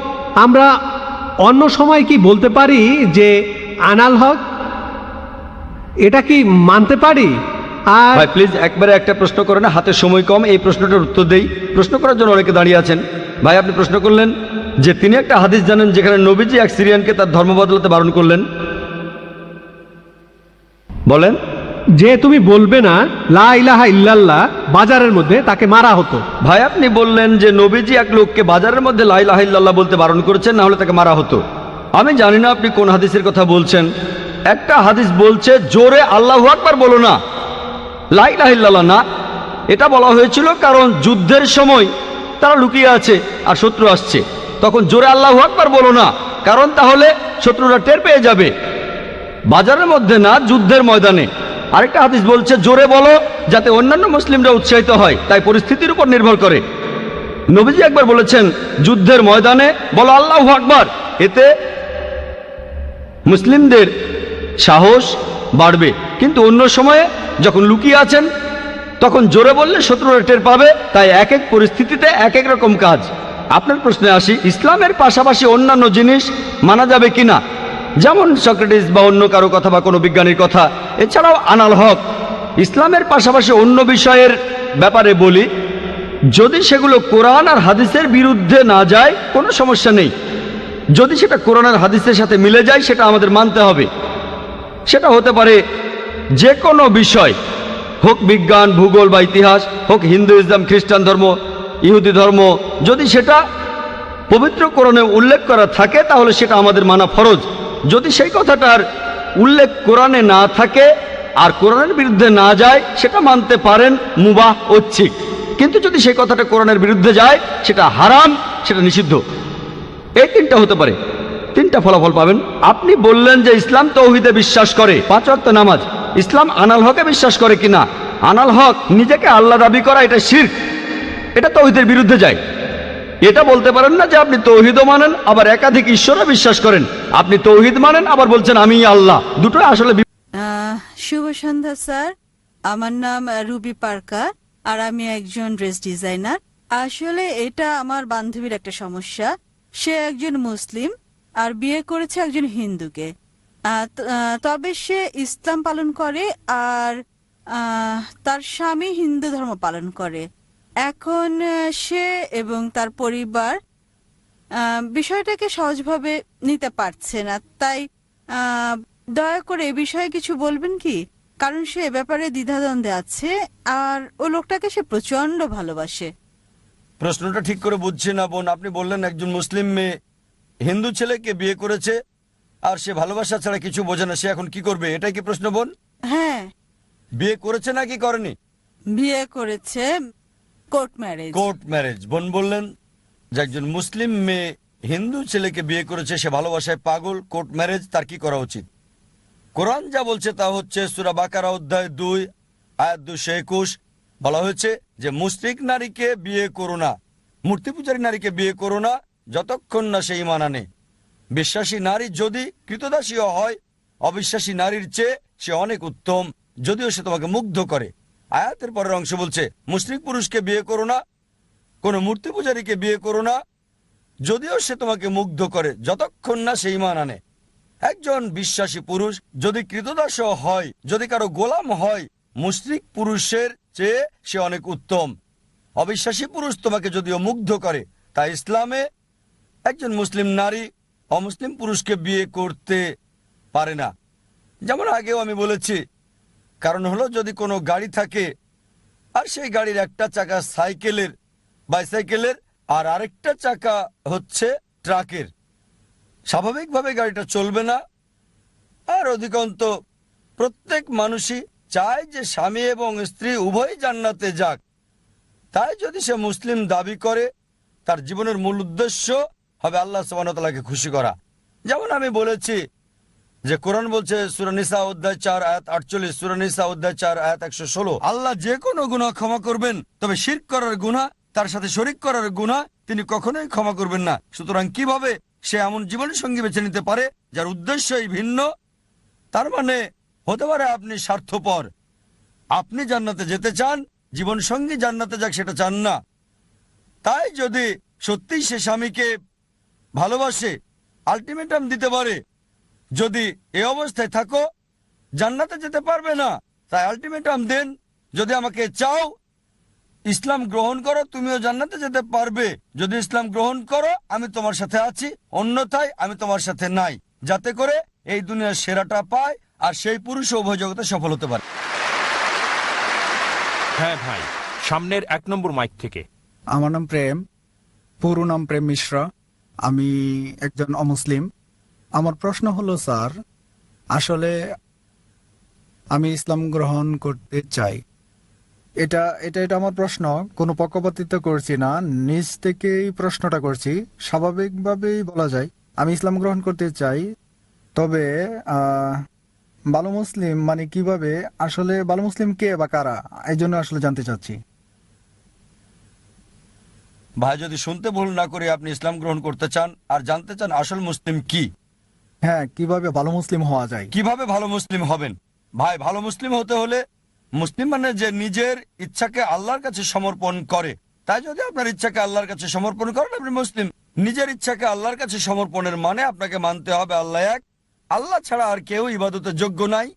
আমরা অন্য সময় কি বলতে পারি যে আনাল হক? এটা কি মানতে পারি? আর ভাই প্লিজ একবারে একটা প্রশ্ন করেন, হাতে সময় কম, এই প্রশ্নটার উত্তর দেই। প্রশ্ন করার জন্য অনেকে দাঁড়িয়ে আছেন। ভাই আপনি প্রশ্ন করলেন যে তিনি একটা হাদিস জানেন যেখানে নবীজি এক সিরিয়ানকে তার ধর্ম বদলাতে বারণ করলেন। বলেন। যে তুমি বলবে না লা ইলাহা ইল্লাল্লাহ বাজারের মধ্যে, তাকে মারা হতো। ভাই আপনি বললেন যে নবীজি এক লোককে বাজারের মধ্যে লা ইলাহা ইল্লাল্লাহ বলতে বারণ করেছেন, না হলে তাকে মারা হতো। আমি জানি না আপনি কোন হাদিসের কথা বলছেন। একটা হাদিস বলছে জোরে আল্লাহু আকবার বলো না, লা ইলাহা ইল্লাল্লাহ না। এটা বলা হয়েছিল কারণ যুদ্ধের সময় তারা লুকিয়ে আছে আর শত্রু আসছে, তখন জোরে আল্লাহু আকবার বলো না, কারণ তাহলে শত্রুরা টের পেয়ে যাবে। বাজারের মধ্যে না, যুদ্ধের ময়দানে। আরেকটা হাদিস বলছে জোরে বলো যাতে অন্যান্য মুসলিমরা উৎসাহিত হয়, তাই পরিস্থিতির উপর নির্ভর করে। নবীজি একবার বলেছেন যুদ্ধের ময়দানে বলো আল্লাহু আকবার, এতে মুসলিমদের সাহস বাড়বে, কিন্তু অন্য সময়ে যখন লুকিয়ে আছেন তখন জোরে বললে শত্রুরা টের পাবে। তাই এক এক পরিস্থিতিতে এক এক রকম কাজ। আপনার প্রশ্নে আসি, ইসলামের পাশাপাশি অন্যান্য জিনিস মানা যাবে কিনা, যেমন সক্রেটিস বা অন্য কারো কথা বা কোনো বিজ্ঞানীর কথা। এছাড়াও আনাল হক, ইসলামের পাশাপাশি অন্য বিষয়ের ব্যাপারে বলি, যদি সেগুলো কোরআন আর হাদিসের বিরুদ্ধে না যায় কোনো সমস্যা নেই। যদি সেটা কোরআন আর হাদিসের সাথে মিলে যায় সেটা আমাদের মানতে হবে। সেটা হতে পারে যে কোনো বিষয়, হোক বিজ্ঞান, ভূগোল বা ইতিহাস, হোক হিন্দুইজম, খ্রিস্টান ধর্ম, ইহুদি ধর্ম। যদি সেটা পবিত্র কোরআনে উল্লেখ করা থাকে তাহলে সেটা আমাদের মানা ফরজ। যদি সেই কথাটার উল্লেখ কোরআনে না থাকে আর কোরআনের বিরুদ্ধে না যায় সেটা মানতে পারেন মুবাহ, ঐচ্ছিক। কিন্তু যদি সেই কথাটা কোরআনের বিরুদ্ধে যায় সেটা হারাম, সেটা নিষিদ্ধ। এই তিনটা হতে পারে, তিনটা ফলাফল পাবেন। আপনি বললেন যে ইসলাম তৌহিদে বিশ্বাস করে, 5 ওয়াক্ত নামাজ। ইসলাম আনাল হকে বিশ্বাস করে কিনা? আনাল হক নিজেকে আল্লাহ দাবি করা, এটা শিরক, এটা তৌহিদের বিরুদ্ধে যায়। এটা বলতে পারেন না যে আপনি তৌহিদও মানেন আবার একাধিক ঈশ্বরে বিশ্বাস করেন। আপনি তৌহিদ মানেন আবার বলছেন আমি আল্লাহ, দুটো আসলে শুভ সন্ধ্যা স্যার, আমার নাম রুবি পার্কার আর আমি একজন ড্রেস ডিজাইনার। আসলে এটা আমার বান্ধবীর একটা সমস্যা। সে একজন মুসলিম আর বিয়ে করেছে একজন হিন্দুকে। তবে সে ইসলাম পালন করে আর তার স্বামী হিন্দু ধর্ম পালন করে। এখন সে এবং তার পরিবার বিষয়টাকে সহজভাবে নিতে পারছে না। তাই দয়া করে এ বিষয়ে কিছু বলবেন কি? কারণ সে এ ব্যাপারে দ্বিধাদ্বন্দ্বে আছে আর ও লোকটাকে সে প্রচন্ড ভালোবাসে। প্রশ্নটা ঠিক করে বুঝছি না বোন। আপনি বললেন একজন মুসলিম মেয়ে হিন্দু ছেলেকে বিয়ে করেছে আর সে ভালোবাসা ছাড়া কিছু বোঝে না, সে এখন কি করবে, এটাই কি প্রশ্ন বোন? হ্যাঁ, বিয়ে করেছে নাকি করেনি? বিয়ে করেছে, কোর্ট ম্যারেজ। Court marriage. বোন বললেন যে একজন মুসলিম মেয়ে হিন্দু ছেলেকে বিয়ে করেছে, সে ভালোবাসায় পাগল, কোর্ট ম্যারেজ, তার কি করা উচিত? কোরআন যা বলছে তা হচ্ছে সূরা বাকারা অধ্যায় 2 আয়াত 221, বলা হয়েছে যে মুশরিক নারীকে বিয়ে করো না, মূর্তি পূজারী নারীকে বিয়ে করো না যতক্ষণ না সে ঈমান আনে। বিশ্বাসী নারী যদি কৃতদাসীও হয়, অবিশ্বাসী নারীর চেয়ে সে অনেক উত্তম, যদিও সে তোমাকে মুগ্ধ করে। আয়াতের পরের অংশ বলছে মুশরিক পুরুষকে বিয়ে করো না, কোনো মূর্তি পূজারীকে বিয়ে করো না, যদিও সে তোমাকে মুগ্ধ করে, যতক্ষণ না সে ঈমান আনে। একজন বিশ্বাসী পুরুষ যদি কৃতদাসও হয়, যদি কারো গোলাম হয়, মুশরিক পুরুষের চেয়ে সে অনেক উত্তম। অবিশ্বাসী পুরুষ তোমাকে যদিও মুগ্ধ করে, তাই ইসলামে একজন মুসলিম নারী অমুসলিম পুরুষকে বিয়ে করতে পারে না। যেমন আগেও আমি বলেছি, কারণ হলো যদি কোনো গাড়ি থাকে আর সেই গাড়ির একটা চাকা সাইকেলের, বাইসাইকেলের, আর আরেকটা চাকা হচ্ছে ট্রাকের, স্বাভাবিকভাবে গাড়িটা চলবে না। আর অধিকাংশ প্রত্যেক মানুষই চায় যে স্বামী এবং স্ত্রী উভয়ই জান্নাতে যাক। তাই যদি সে মুসলিম দাবি করে, তার জীবনের মূল উদ্দেশ্য হবে আল্লাহ সুবহানাহু ওয়া তাআলাকে খুশি করা। যেমন আমি বলেছি যে কোরআন বলছে সূরা নিসা অধ্যায় 4 আয়াত 48, সূরা নিসা অধ্যায় 4 আয়াত 116, আল্লাহ যে কোনো গুনাহ ক্ষমা করবেন, তবে শিরক করার গুনাহ, তার সাথে শরীক করার গুনাহ তিনি কখনোই ক্ষমা করবেন না। সুতরাং কিভাবে সে এমন জীবন সঙ্গী বেছে নিতে পারে যার উদ্দেশ্যই ভিন্ন? তার মানে হতে পারে আপনি স্বার্থপর, আপনি জান্নাতে যেতে চান, জীবন সঙ্গী জান্নাতে যাক সেটা চান না। তাই যদি সত্যিই সে স্বামীকে ভালোবাসে, আলটিমেটাম দিতে পারে, যদি এই অবস্থায় থাকো জান্নাতে যেতে পারবে না, তাই আলটিমেটাম দেন, যদি আমাকে চাও ইসলাম গ্রহণ করো তুমিও জান্নাতে যেতে পারবে, যদি ইসলাম গ্রহণ করো আমি তোমার সাথে আছি, অন্যথায় আমি তোমার সাথে নাই, যাতে করে এই দুনিয়ার সেরাটা পায় আর সেই পুরুষ উভয় জগতে সফল হতে পারে। হ্যাঁ ভাই, সামনের 1 নম্বর মাইক থেকে। আমার নাম প্রেম, পুরো নাম প্রেম মিশ্রা। আমি একজন অমুসলিম। আমার প্রশ্ন হলো স্যার, আসলে আমি ইসলাম গ্রহণ করতে চাই। এটা এটা এটা আমার প্রশ্ন, কোনো পক্ষপাতিত্ব করছি না, নিজ থেকেই প্রশ্নটা করছি, স্বাভাবিকভাবেই বলা যায় আমি ইসলাম গ্রহণ করতে চাই। তবে ভালো মুসলিম মানে কিভাবে, আসলে ভালো মুসলিম কে বা কারা, এই জন্য আসলে জানতে চাচ্ছি। ভাই যদি শুনতে ভুল না করে আপনি ইসলাম গ্রহণ করতে চান আর জানতে চান আসল মুসলিম কি, হ্যাঁ, কিভাবে ভালো মুসলিম হওয়া যায়? কিভাবে ভালো মুসলিম হবেন? ভাই, ভালো মুসলিম হতে হলে মুসলিম মানে যে নিজের ইচ্ছাকে আল্লাহর কাছে সমর্পণ করে। তাই যদি আপনার ইচ্ছাকে আল্লাহর কাছে সমর্পণ করেন, আপনি মুসলিম। নিজের ইচ্ছাকে আল্লাহর কাছে সমর্পণের মানে আপনাকে মানতে হবে আল্লাহ এক, আল্লাহ ছাড়া আর কেউ ইবাদতের যোগ্য নাই।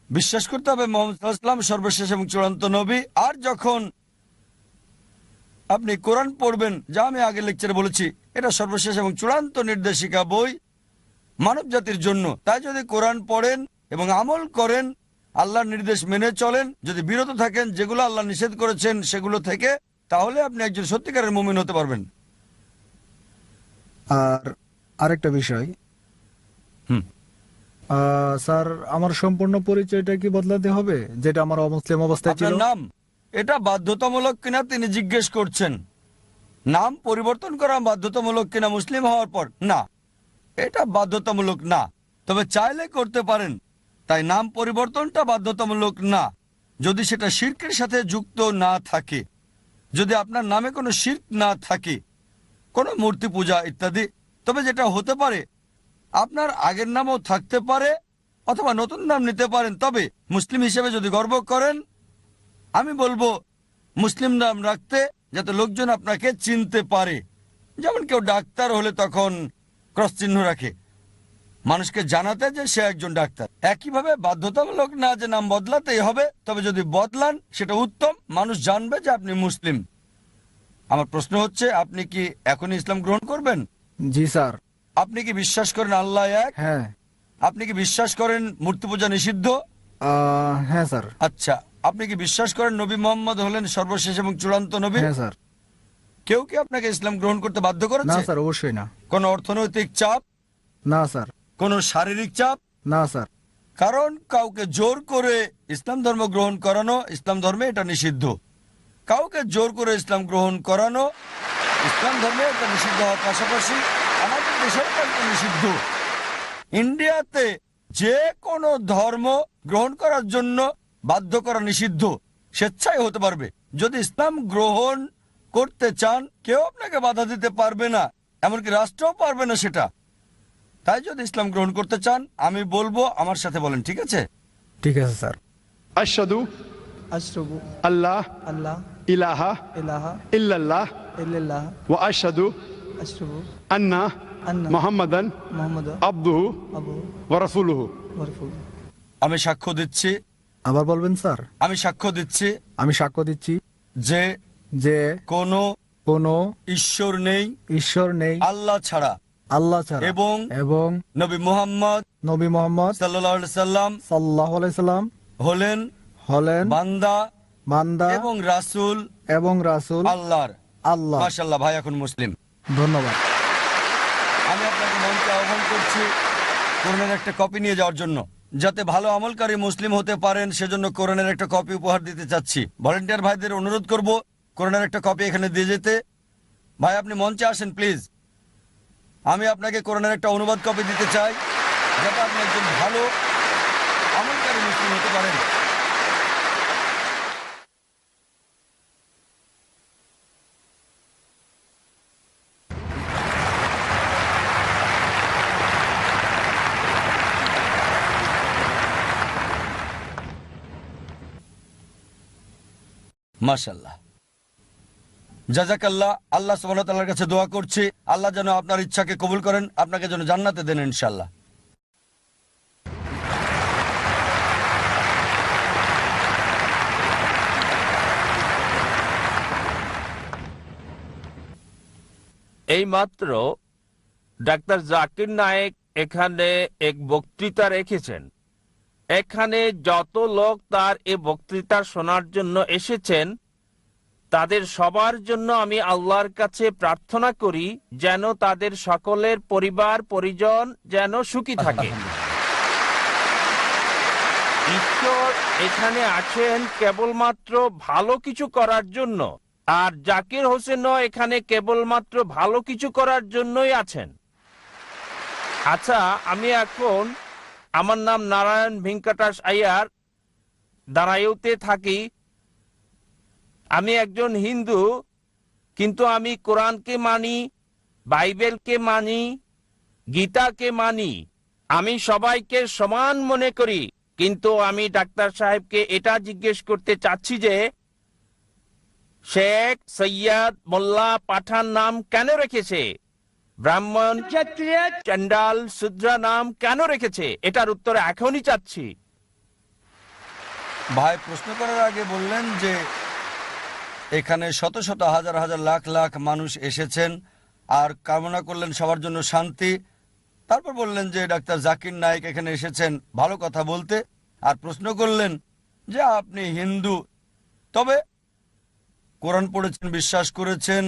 বিশ্বাস করতে হবে মুহাম্মদ সাল্লাল্লাহু আলাইহি ওয়াসাল্লাম সর্বশেষ এবং চূড়ান্ত নবী। আর যখন আপনি কোরআন পড়বেন, যা আমি আগের লেকচারে বলেছি, এটা সর্বশেষ এবং চূড়ান্ত নির্দেশিকা বই মানব জাতির জন্য। তাই যদি কোরআন পড়েন এবং আমল করেন, আল্লাহর নির্দেশ মেনে চলেন, যদি বিরত থাকেন যেগুলো আল্লাহ নিষেধ করেছেন সেগুলো থেকে, তাহলে আপনি একজন সত্যিকারের মুমিন হতে পারবেন। আর আরেকটা বিষয়, হুম। স্যার, আমার সম্পূর্ণ পরিচয়টা কি বদলাতে হবে, যেটা আমার অমুসলিম অবস্থায় ছিল? আপনার নাম, এটা বাধ্যতামূলক কিনা তিনি জিজ্ঞেস করছেন। নাম পরিবর্তন করা বাধ্যতামূলক কিনা মুসলিম হওয়ার পর? না, এটা বাধ্যতামূলক না, তবে চাইলে করতে পারেন। তাই নাম পরিবর্তনটা বাধ্যতামূলক না, যদি সেটা শিরকের সাথে যুক্ত না থাকে, যদি আপনার নামে কোনো শিরক না থাকে, কোনো মূর্তি পূজা ইত্যাদি। তবে যেটা হতে পারে, আপনার আগের নামও থাকতে পারে অথবা নতুন নাম নিতে পারেন। তবে মুসলিম হিসেবে যদি গর্ব করেন, আমি বলবো মুসলিম নাম রাখতে, যাতে লোকজন আপনাকে চিনতে পারে। যেমন কেউ ডাক্তার হলে তখন ক্রস চিহ্ন রাখে, মানুষকে জানাতে যে সে একজন ডাক্তার। একইভাবে বাধ্যতামূলক না যে নাম বদলাতেই হবে, তবে যদি বদলান সেটা উত্তম, মানুষ জানবে যে আপনি মুসলিম। আমার প্রশ্ন হচ্ছে, আপনি কি এখনই ইসলাম গ্রহণ করবেন? জি স্যার। আপনি কি বিশ্বাস করেন আল্লাহ এক? হ্যাঁ। আপনি কি বিশ্বাস করেন মূর্তি পূজা নিষিদ্ধ? হ্যাঁ স্যার। আচ্ছা, আপনি কি বিশ্বাস করেন নবী মোহাম্মদ হলেন সর্বশেষ এবং চূড়ান্ত নবী? হ্যাঁ স্যার। কেউ কি আপনাকে ইসলাম গ্রহণ করতে বাধ্য না করেছে? স্যার, অবশ্যই না। কোন অর্থনৈতিক চাপ? না স্যার। কোন শারীরিক চাপ? না স্যার। কারণ কাউকে জোর করে ইসলাম ধর্ম গ্রহণ করানো, ইসলাম ধর্মে এটা নিষিদ্ধ। কাউকে জোর করে ইসলাম গ্রহণ করানো ইসলাম ধর্মে এটা নিষিদ্ধ হওয়ার পাশাপাশি আমাদের দেশেও এটা নিষিদ্ধ। ইন্ডিয়াতে যে কোনো ধর্ম গ্রহণ করার জন্য বাধ্য করা নিষিদ্ধ, স্বেচ্ছায় হতে পারবে। যদি ইসলাম গ্রহণ করতে চান, কেউ আপনাকে বাধা দিতে পারবে না, এমনকি রাষ্ট্রও পারবে না সেটা। তাই যদি ইসলাম গ্রহণ করতে চান, আমি বলবো আমার সাথে বলেন, ঠিক আছে? ঠিক আছে স্যার। আশহাদু أشرب আল্লাহ الله ইলাহা إله ইল্লাল্লাহ إلا الله ওয়া আশহাদু أشرب আন্না أن মুহাম্মাদান محمد আবদুহু أبو ওয়া রাসূলুহু। ورسوله আমি সাক্ষ্য দিচ্ছি, আবার বলবেন স্যার? আমি সাক্ষ্য দিচ্ছি আমি সাক্ষ্য দিচ্ছি যে যে কোনো কোনো ঈশ্বর নেই ঈশ্বর নেই আল্লাহ ছাড়া, আল্লাহ ছাড়া, এবং এবং নবী মুহাম্মদ নবী মোহাম্মদ সাল্লাল্লাহু আলাইহি সাল্লাম সাল্লাল্লাহু আলাইহি সাল্লাম হলেন হলেন বান্দা বান্দা এবং রাসূল এবং রাসূল আল্লাহর। আল্লাহ। মাশাআল্লাহ, ভাই এখন মুসলিম। ধন্যবাদ। আমি আপনাকে মঞ্চে আহ্বান করছি কোরআনের একটা কপি নিয়ে যাওয়ার জন্য। যাতে ভালো আমলকারী মুসলিম হতে পারেন, সেজন্য কোরআনের একটা কপি উপহার দিতে চাচ্ছি। ভলেন্টিয়ার ভাইদের অনুরোধ করব কোরআনের একটা কপি এখানে দিয়ে যেতে। ভাই, আপনি মঞ্চে আসেন প্লিজ। আমি আপনাকে কোরআনের একটা অনুবাদ কপি দিতে চাই, যাতে আপনি একজন ভালো আমলকারী মুসলিম হতে পারেন। মাশাআল্লাহ, জাযাকাল্লাহ। আল্লাহ সুবহানাহু ওয়া তাআলার কাছে দোয়া করছি, আল্লাহ যেন আপনার ইচ্ছাকে কবুল করেন, আপনাকে যেন জান্নাতে দেন ইনশাআল্লাহ। এইমাত্র ডাক্তার জাকির নায়েক এখানে এক বক্তৃতা রেখেছেন। এখানে যত লোক তার এই বক্তৃতা শোনার জন্য এসেছেন, তাদের সবার জন্য আমি আল্লাহর কাছে প্রার্থনা করি যেন তাদের সকলের পরিবার পরিজন যেন সুখী থাকে। ঈশ্বর এখানে আছেন কেবলমাত্র ভালো কিছু করার জন্য, আর জাকির হোসেনও এখানে কেবলমাত্র ভালো কিছু করার জন্যই আছেন। আচ্ছা, আমি এখন, আমার নাম নারায়ণ ভেঙ্কটাস আয়ার, দাঁড়াইতে থাকি। আমি একজন হিন্দু, কিন্তু আমি কোরআনকে মানি, বাইবেলকে মানি, গীতাকে মানি, আমি সবাইকে সমান মনে করি, কিন্তু আমি ডাক্তার সাহেবকে এটা জিজ্ঞেস করতে চাচ্ছি যে শেখ, সৈয়দ, মোল্লা, পাঠান নাম কেন রেখেছে? ব্রাহ্মণ, চন্ডাল, শূদ্রা নাম কেন রেখেছে? এটার উত্তর এখনই চাচ্ছি। ভাই প্রশ্ন করার আগে বললেন যে এখানে শত শত হাজার হাজার লাখ লাখ মানুষ এসেছেন আর কামনা করলেন সবার জন্য শান্তি। তারপর বললেন যে ডাক্তার জাকির নায়েক এখানে এসেছেন ভালো কথা বলতে, আর প্রশ্ন করলেন যে আপনি হিন্দু, তবে কোরআন পড়েছেন, বিশ্বাস করেছেন,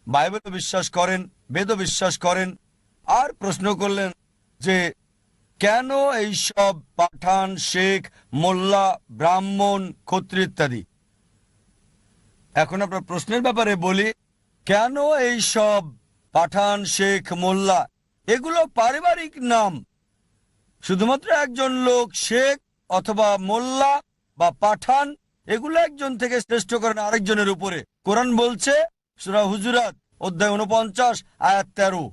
বাইবেলও বিশ্বাস করেন, বেদও বিশ্বাস করেন, আর প্রশ্ন করলেন যে কেন এই সব পাঠান, শেখ, মোল্লা, ব্রাহ্মণ, ক্ষত্রিয় ইত্যাদি। এখন আপনার প্রশ্নের ব্যাপারে বলি, কেন এই সব পাঠান, শেখ, মোল্লা এগুলো পারিবারিক নাম। শুধুমাত্র একজন লোক শেখ অথবা মোল্লা বা পাঠান এগুলো একজন থেকে শ্রেষ্ঠ করেন আরেকজনের উপরে। কোরআন বলছে সূরা হুজুরাত অধ্যায় 49 আয়াত 13,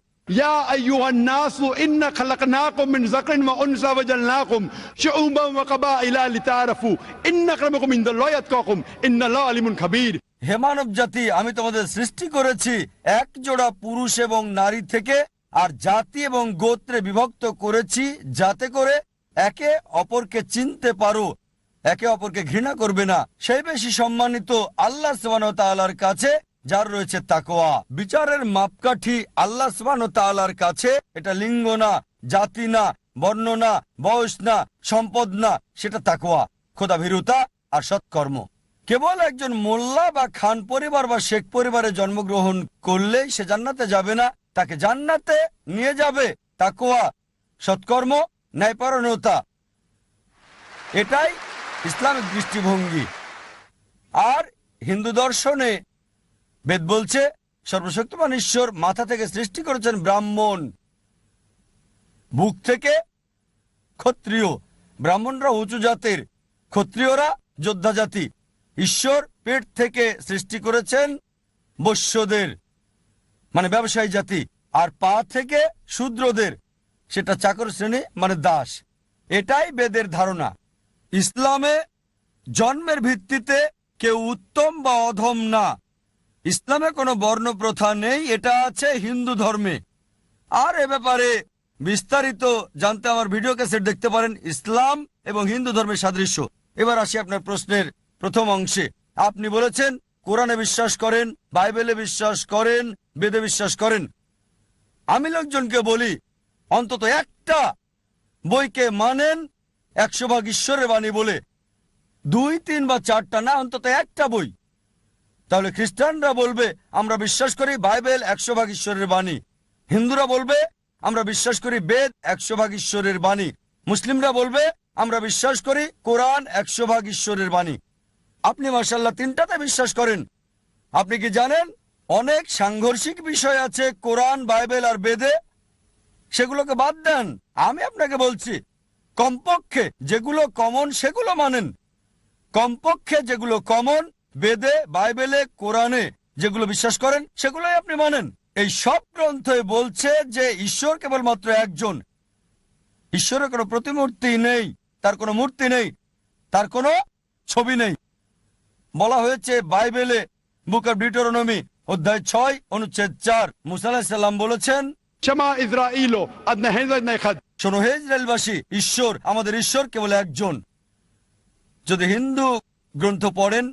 يا أيها الناس إنا خلقناكم من ذكر وأنثى وجعلناكم شعوبا وقبائل لتعارفوا إن أكرمكم عند الله أتقاكم إن الله عليم خبير। হে মানব জাতি, আমি তোমাদের সৃষ্টি করেছি এক জোড়া পুরুষ এবং নারী থেকে, আর জাতি এবং গোত্রে বিভক্ত করেছি যাতে করে একে অপরকে চিনতে পারো, একে অপরকে ঘৃণা করবে না। সেই বেশি সম্মানিত আল্লাহ সুবহানাহু ওয়া তাআলার কাছে যার রয়েছে তাকওয়া। বিচারের মাপকাঠি আল্লাহ সুবহানাহু ওয়া তাআলার কাছে। এটা লিঙ্গ না, জাতি না, বর্ণ না, বয়স না, সম্পদ না, সেটা তাকওয়া, খোদাভীরুতা আর সৎকর্ম। কেবল একজন মোল্লা বা খান পরিবার বা শেখ পরিবারে জন্মগ্রহণ করলেই সে জান্নাতে যাবে না। তাকে জান্নাতে নিয়ে যাবে তাকওয়া, সৎকর্ম, ন্যায়পরায়ণতা। এটাই ইসলামিক দৃষ্টিভঙ্গি। আর হিন্দু দর্শনে বেদ বলছে সর্বশক্তিমান ঈশ্বর মাথা থেকে সৃষ্টি করেছেন ব্রাহ্মণ, বুক থেকে ক্ষত্রিয়। ব্রাহ্মণরা উঁচু জাতের, ক্ষত্রিয়রা যোদ্ধা জাতি। ঈশ্বর পেট থেকে সৃষ্টি করেছেন বৈশ্যদের, মানে ব্যবসায়ী জাতি, আর পা থেকে শূদ্রদের, সেটা চাকর শ্রেণী মানে দাস। এটাই বেদের ধারণা। ইসলামে জন্মের ভিত্তিতে কেউ উত্তম বা অধম না। ইসলামে কোনো বর্ণ প্রথা নেই, এটা আছে হিন্দু ধর্মে। আর এ ব্যাপারে বিস্তারিত জানতে আমার ভিডিও ক্যাসেট দেখতে পারেন, ইসলাম এবং হিন্দু ধর্মের সাদৃশ্য। এবার আসি আপনার প্রশ্নের প্রথম অংশে। আপনি বলেছেন কোরআনে বিশ্বাস করেন, বাইবেলে বিশ্বাস করেন, বেদে বিশ্বাস করেন। আমি লোকজনকে বলি অন্তত একটা বইকে মানেন 100% ঈশ্বরের বাণী বলে, 2, 3 বা 4টা না, অন্তত একটা বই। তাহলে খ্রিস্টানরা বলবে আমরা বিশ্বাস করি বাইবেল 100% ঈশ্বরের বাণী, হিন্দুরা বলবে আমরা বিশ্বাস করি বেদ 100% ঈশ্বরের বাণী, মুসলিমরা বলবে আমরা বিশ্বাস করি কোরআন 100% ঈশ্বরের বাণী। আপনি মাশাআল্লাহ 3টাতে বিশ্বাস করেন। আপনি কি জানেন অনেক সাংঘর্ষিক বিষয় আছে কোরআন, বাইবেল আর বেদে? সেগুলোকে বাদ দেন। আমি আপনাকে বলছি কমপক্ষে যেগুলো কমন সেগুলো মানেন। কমপক্ষে যেগুলো কমন বেদে, বাইবেলে, কোরআনে যেগুলো বিশ্বাস করেন সেগুলোই আপনি মানেন। এই সব গ্রন্থে বলছে যে ঈশ্বর কেবলমাত্র একজন। ঈশ্বরের কোনো প্রতিমূর্তি নেই, তার কোনো মূর্তি নেই, তার কোনো ছবি নেই। বলা হয়েছে বাইবেলে বুক অব ডিউটেরোনমি অধ্যায় 6 অনুচ্ছেদ 4, মুসা আলাইহিস সালাম বলেছেন, شما إسرائيلو أدنى هنزل نيخد শোনো হে ইসরায়েলবাসী, ঈশ্বর, আমাদের ঈশ্বর কেবল একজন। যদি হিন্দু গ্রন্থ পড়েন,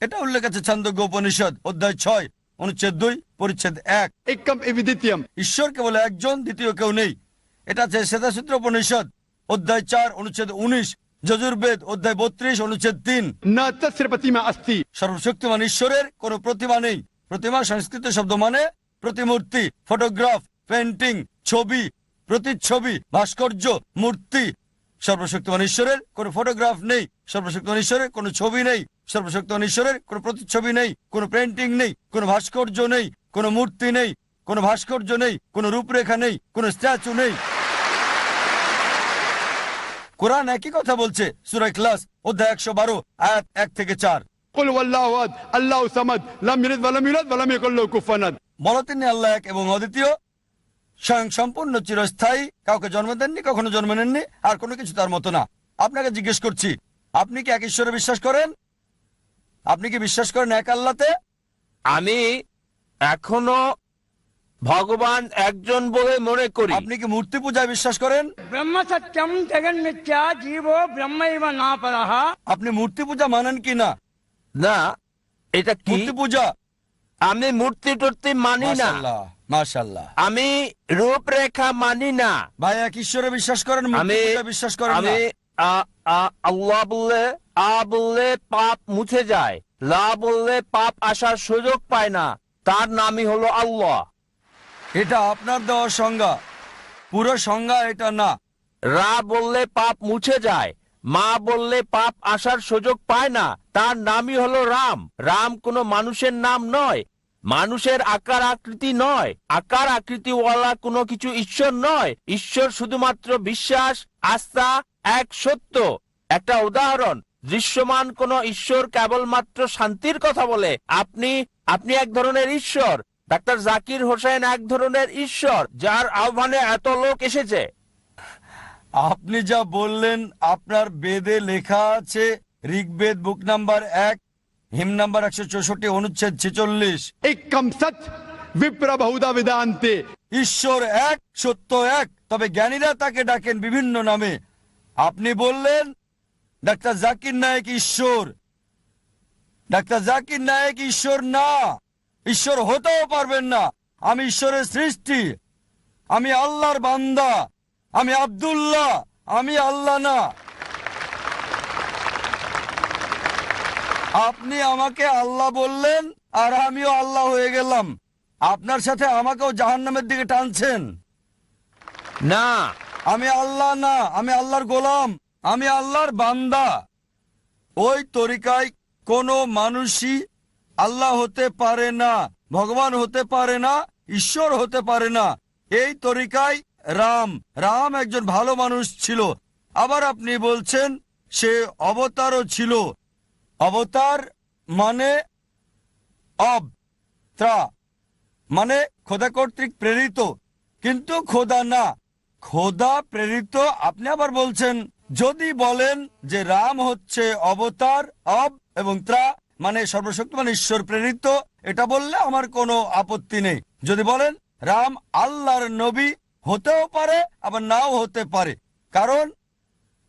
এটা উল্লেখ আছে ছান্দোগ্য উপনিষদ অধ্যায় 6 অনুচ্ছেদ 2 পরিচ্ছেদ 1, إكم إفيديتيم ঈশ্বর কেবল একজন, দ্বিতীয় কেউ নেই। এটা আছে শ্বেতাসূত্র উপনিষদ অধ্যায় 4 অনুচ্ছেদ 19, যজুর্বেদ অধ্যায় 32 অনুচ্ছেদ 3। نا تسر بتيما أستي সর্বশক্তিমান ঈশ্বরের কোনো প্রতিমা নেই। প্রতিমা সংস্কৃত শব্দ মানে প্রতিমূর্তি, ফটোগ্রাফ, পেন্টিং, ছবি, প্রতিচ্ছবি, ভাস্কর্য, মূর্তি। সর্বশক্তিমান ঈশ্বরের কোনো ফটোগ্রাফ নেই, সর্বশক্তিমান ঈশ্বরের কোনো ছবি নেই, সর্বশক্তিমান ঈশ্বরের কোনো প্রতিচ্ছবি নেই, কোনো পেন্টিং নেই, কোনো ভাস্কর্য নেই, কোনো মূর্তি নেই, কোনো ভাস্কর্য নেই, কোনো রূপরেখা নেই, কোনো স্ট্যাচু নেই। কোরআন একই কথা বলছে সূরা ইখলাস অধ্যায় 112 আয়াত 1 থেকে 4। قل والله أحد الله صمد لم يلد ولم يولد ولم يكن له كفوا أحد। বলো তিনি আল্লাহ এক এবং অদ্বিতীয়, স্বয়ং সম্পূর্ণ চিরস্থায়ী, কাউকে জন্ম দেননি, কখনো জন্ম নেননি, আর কোনো কিছু তার মতো না। আপনাকে জিজ্ঞেস করছি, আপনি কি এক ঈশ্বরে বিশ্বাস করেন? আপনি কি বিশ্বাস করেন এক আল্লাহতে? আমি এখনো ভগবান একজন বলে মনে করি। আপনি কি মূর্তি পূজায় বিশ্বাস করেন? ব্রহ্ম সত্যম জগন মিথ্যা জীবো ব্রহ্মৈব না পরঃ। আপনি মূর্তি পূজা মানেন কি না? না, এটা কি? মূর্তি পূজা? আমি মূর্তি টুর্তি মানি না। মাশাআল্লাহ, মাশাআল্লাহ। আমি রূপরেখা মানি না। ভাই, এক ঈশ্বরে বিশ্বাস করেন, মূর্তি পূজা বিশ্বাস করেন না? আমি আল্লাহ বললে বললে পাপ মুছে যায়, লা বললে পাপ আসার সুযোগ পায় না, তার নামই হলো আল্লাহ। এটা আপনার দেওয়া সংজ্ঞা, পুরো সংজ্ঞা এটা না। রা বললে পাপ মুছে যায়, মা বললে পাপ আসার সুযোগ পায় না, তার নামই হলো রাম। রাম কোনো মানুষের নাম নয়, মানুষের আকার আকৃতি নয়, আকার আকৃতিওয়ালা কোনো কিছু ঈশ্বর নয়। ঈশ্বর শুধুমাত্র বিশ্বাস, আস্থা, এক সত্য। একটা উদাহরণ, দৃশ্যমান কোন ঈশ্বর কেবলমাত্র শান্তির কথা বলে। আপনি এক ধরনের ঈশ্বর, ডাক্তার জাকির হোসেন এক ধরনের ঈশ্বর, যার আহ্বানে এত লোক এসেছে। আপনি যা বললেন, আপনার বেদে লেখা আছে, ঋগ্বেদ বুক নাম্বার 1, হিম নাম্বার 164, অনুচ্ছেদ 46, एकम सत विप्र बहुधा वेदांते। ঈশ্বর এক, সত্য এক, তবে জ্ঞানীরা তাকে ডাকেন বিভিন্ন নামে। আপনি বললেন ডাক্তার জাকির নায়েক ঈশ্বর। ডাক্তার জাকির নায়েক ঈশ্বর না, ঈশ্বর হতেও পারবেন না। আমি ঈশ্বরের সৃষ্টি, আমি আল্লাহর বান্দা, আমি আব্দুল্লাহ, আমি আল্লাহ না। আপনি আমাকে আল্লাহ বললেন আর আমিও আল্লাহ হয়ে গেলাম। আপনার সাথে আমাকেও জাহান্নামের দিকে টানছেন। না, আমি আল্লাহ না, আমি আল্লাহর গোলাম, আমি আল্লাহর বান্দা। ওই তরিকায় কোনো মানুষই আল্লাহ হতে পারে না, ভগবান হতে পারে না, ঈশ্বর হতে পারে না। এই তরিকায় রাম একজন ভালো মানুষ ছিল। আবার আপনি বলছেন সে অবতারও ছিল। অবতার মানে মানে খোদা কর্তৃক প্রেরিত, কিন্তু খোদা না, খোদা প্রেরিত। আপনি আবার বলছেন, যদি বলেন যে রাম হচ্ছে অবতার, এবং মানে সর্বশক্তিমান ঈশ্বর প্রেরিত, এটা বললে আমার কোনো আপত্তি নেই। যদি বলেন রাম আল্লাহর নবী, হতেও পারে আবার নাও হতে পারে, কারণ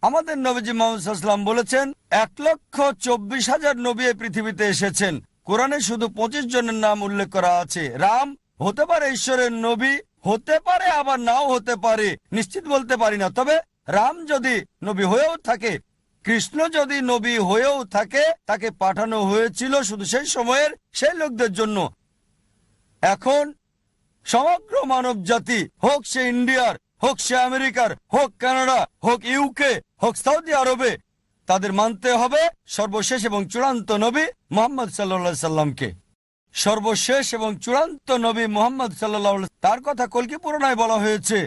আমাদের নবীজি মুহাম্মদ সাল্লাল্লাহু আলাইহি ওয়াসাল্লাম বলেছেন 1,24,000 নবী এই পৃথিবীতে এসেছেন। কোরআনে শুধু 25 জনের নাম উল্লেখ করা আছে। রাম হতে পারে ঈশ্বরের নবী, হতে পারে আবার নাও হতে পারে, নিশ্চিত বলতে পারি না। তবে রাম যদি নবী হয়েও থাকে, কৃষ্ণ যদি নবী হয়েও থাকে, তাকে পাঠানো হয়েছিল শুধু সেই সময়ের সেই লোকদের জন্য। এখন সমগ্র মানব জাতি, হোক সে ইন্ডিয়ার, হোক সে আমেরিকার, হোক কানাডা, হোক ইউকে, হোক সৌদি আরবে, তাদের মানতে হবে সর্বশেষ এবং চূড়ান্ত নবী মুহাম্মদ সাল্লাল্লাহু আলাইহি সাল্লামকে। সর্বশেষ এবং চূড়ান্ত নবী মুহাম্মদ সাল্লাল্লাহু আলাইহি সাল্লাম, তার কথা কল্কি পুরাণায় বলা হয়েছে।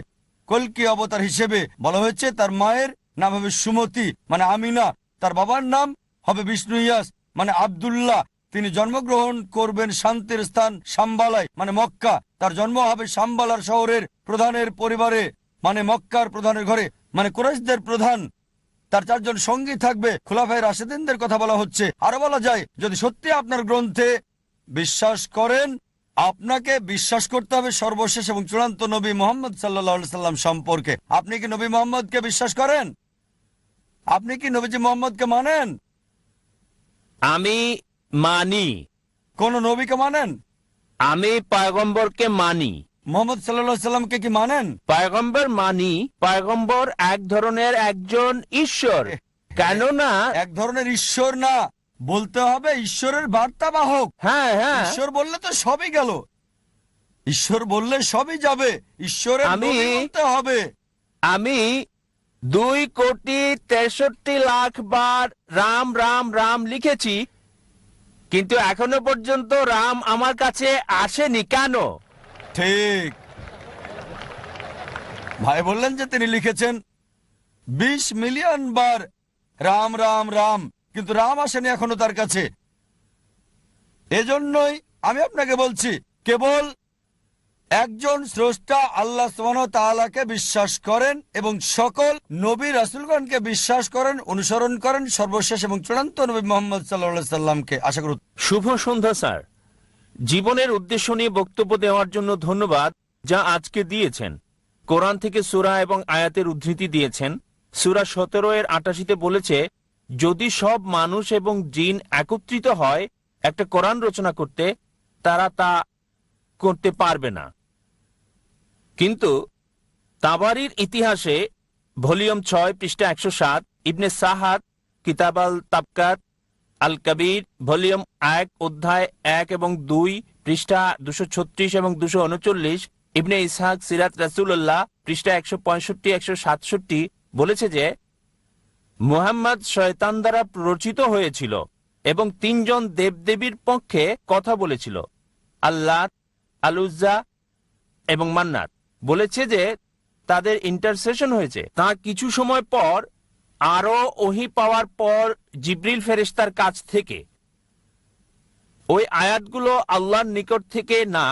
কল্কি অবতার হিসেবে বলা হয়েছে তার মায়ের নাম হবে সুমতি মানে আমিনা, তার বাবার নাম হবে বিষ্ণু ইয়াস মানে আব্দুল্লাহ। তিনি জন্মগ্রহণ করবেন শান্তির স্থান সাম্বালায় মানে মক্কা। তার জন্ম হবে সাম্বালার শহরের প্রধানের পরিবারে মানে মক্কার প্রধানের ঘরে মানে কুরাইশদের প্রধান। তার 4 জন সঙ্গী থাকবে, খুলাফায়ে রাশেদিনদের কথা বলা হচ্ছে। আরো বলা যায়, যদি সত্যি আপনার গ্রন্থে বিশ্বাস করেন, আপনাকে বিশ্বাস করতে হবে সর্বশেষ এবং চূড়ান্ত নবী মুহাম্মদ সাল্লাল্লাহু আলাইহি সাল্লাম সম্পর্কে। আপনি কি নবী মুহাম্মদকে বিশ্বাস করেন? আপনি কি নবীজি মুহাম্মদকে মানেন? আমি মানি। কোন নবীকে মানেন? আমি পয়গম্বরকে মানি। মুহাম্মদ সাল্লাল্লাহু আলাইহি সাল্লামকে কি মানেন? পয়গম্বর মানি। পয়গম্বর এক ধরনের একজন ঈশ্বর, কেননা এক ধরনের ঈশ্বর না, বলতে হবে ঈশ্বরের বার্তাবাহক। হ্যাঁ, ঈশ্বর বললে তো সবই গেল, ঈশ্বর বললে সবই যাবে, ঈশ্বরের নবী বলতে হবে। আমি 2,63,00,000 বার রাম রাম রাম লিখেছি, কিন্তু এখনো পর্যন্ত রাম আমার কাছে আসেনি। কেন? ঠিক, ভাই বললেন যে তিনি লিখেছেন 20 মিলিয়ন বার রাম রাম রাম, কিন্তু রাম আসেনি এখনো তার কাছে। এজন্যই আমি আপনাকে বলছি, কেবল একজন স্রষ্টা আল্লাহ সুবহানাহু ওয়া তাআলাকে বিশ্বাস করেন এবং সকল নবী রাসূলগণকে বিশ্বাস করেন, অনুসরণ করেন, সর্বশেষ এবং চূড়ান্ত নবী মুহাম্মদ সাল্লাল্লাহু আলাইহি সাল্লামকে। আশা করি। শুভ সন্ধ্যা স্যার। জীবনের উদ্দেশ্য নিয়ে বক্তব্য দেওয়ার জন্য ধন্যবাদ যা আজকে দিয়েছেন। কোরআন থেকে সূরা এবং আয়াতের উদ্ধৃতি দিয়েছেন। সূরা 17-88-তে বলেছে, যদি সব মানুষ এবং জিন একত্রিত হয় একটা কোরআন রচনা করতে, তারা তা করতে পারবে না। কিন্তু তাবারির ইতিহাসে ভলিউম 6 পৃষ্ঠা 107, ইবনে সাহাদ কিতাব আল তাবকাত আল কবির ভলিউম 1 অধ্যায় 1 এবং 2 পৃষ্ঠা 236 এবং 239, ইবনে ইসহাক সিরাত রাসূলুল্লাহ পৃষ্ঠা 165-167 বলেছে যে মুহাম্মদ শয়তান দ্বারা প্ররোচিত হয়েছিল এবং 3 জন দেবদেবীর পক্ষে কথা বলেছিল, আল্লাহ, আল উজ্জা এবং মান্নাত। বলেছে যে তাদের ইন্টারসেশন হয়েছে। তা কিছু সময় পর আরো ওহী পাওয়ার পর জিবরিল ফেরেশতার কাছ থেকে ওই আয়াতগুলো আল্লাহর নিকট থেকে না,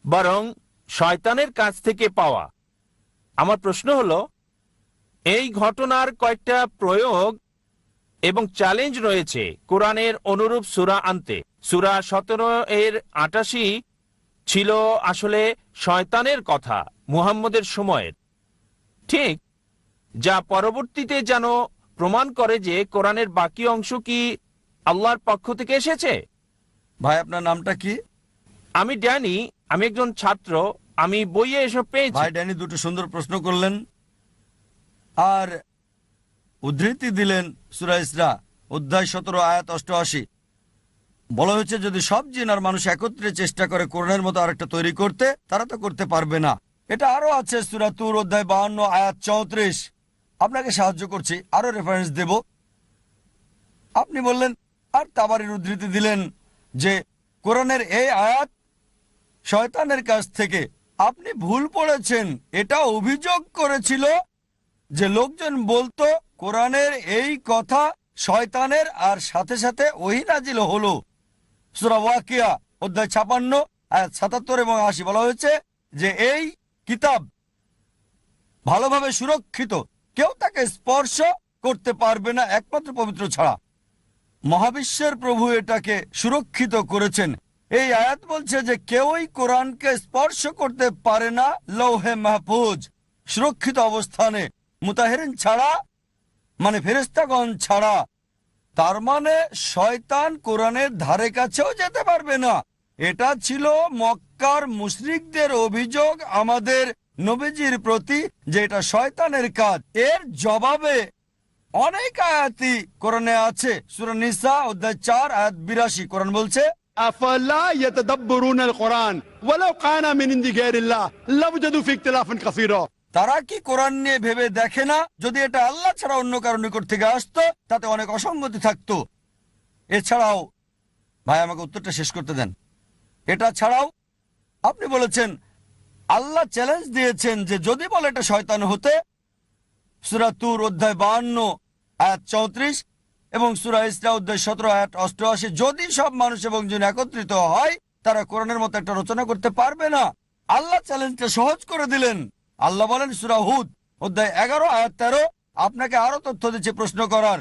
বরং শয়তানের কাছ থেকে পাওয়া। আমার প্রশ্ন হলো, এই ঘটনার কয়েকটা প্রয়োগ এবং চ্যালেঞ্জ রয়েছে কোরআনের অনুরূপ সূরা আনতে। সূরা 17-88 ছিল আসলে শয়তানের কথা মুহাম্মদের সময়ের, ঠিক, যা পরবর্তীতে যেন প্রমাণ করে যে কোরআনের বাকি অংশ কি আল্লাহর পক্ষ থেকে এসেছে। ভাই, আপনার নামটা কি? আমি ড্যানি, আমি একজন ছাত্র, আমি বইয়ে এসব পেয়েছি। ভাই ড্যানি দুটো সুন্দর প্রশ্ন করলেন আর উদ্ধৃতি দিলেন সূরা ইসরা অধ্যায় 17 আয়াত 88। বলা হয়েছে, যদি সব জিন আর মানুষ একত্রে চেষ্টা করে কোরআনের মতো আরেকটা তৈরি করতে, তারা তো করতে পারবে না। এটা আরো আছে সূরা তুর অধ্যায় 52 আয়াত 34। আপনাকে সাহায্য করছি, আরো রেফারেন্স দেব। আপনি বললেন আর তাবারির উদ্ধৃতি দিলেন যে কোরআনের এই আয়াত শয়তানের কাছ থেকে। আপনি ভুল পড়েছেন। এটা অভিযোগ করেছিল যে লোকজন বলতো কোরআনের এই কথা শয়তানের, আর সাথে সাথে ওহী নাজিল হলো। সূরা ওয়াকিয়া অধ্যায় 56 আয়াত 77 এবং 80 বলা হয়েছে যে এই কিতাব ভালোভাবে সুরক্ষিত, কেউ তাকে স্পর্শ করতে পারবে না একমাত্র পবিত্র ছাড়া। মহাবিশ্বের প্রভু এটাকে সুরক্ষিত করেছেন। এই আয়াত বলছে যে কেউই কোরআনকে স্পর্শ করতে পারে না লৌহে মাহফুজ, সুরক্ষিত অবস্থানে, মুতাহিরিন ছাড়া, মানে ফেরেশতাগণ ছাড়া। তার মানে শয়তান কোরআনের ধারে কাছেও যেতে পারবে না। এটা ছিল মক্কার মুশরিকদের অভিযোগ আমাদের নবীজির প্রতি যে এটা শয়তানের কাজ। এর জবাবে অনেক আয়াতই কোরআনে আছে। সূরা নিসা অধ্যায় 4 আয়াত 82 কোরআন বলছে, أفلا يتدبرون القرآن ولو كان من عند غير الله لوجدوا فيه اختلافا كثيرا। তারা কি কোরআন নিয়ে ভেবে দেখে না, যদি এটা আল্লাহ ছাড়া অন্য কারো নিকট থেকে আসতো তাতে অনেক অসঙ্গতি থাকতো। এছাড়াও, ভাই আমাকে উত্তরটা শেষ করতে দেন। এটা ছাড়াও আপনি বলেছেন আল্লাহ চ্যালেঞ্জ দিয়েছেন যে যদি বলে এটা শয়তান হতে, সূরা তুর অধ্যায় 52 আয়াত 34 এবং সূরা ইসরা অধ্যায় 17 আয়াত 88, যদি সব মানুষ এবং জিন একত্রিত হয় তারা কোরআনের মতো একটা রচনা করতে পারবে না। আল্লাহ চ্যালেঞ্জটা সহজ করে দিলেন। আল্লাহ বলেন সূরা হুদ অধ্যায় 11 আয়াত 13, আপনাকে আরো তথ্য দিচ্ছে প্রশ্ন করার।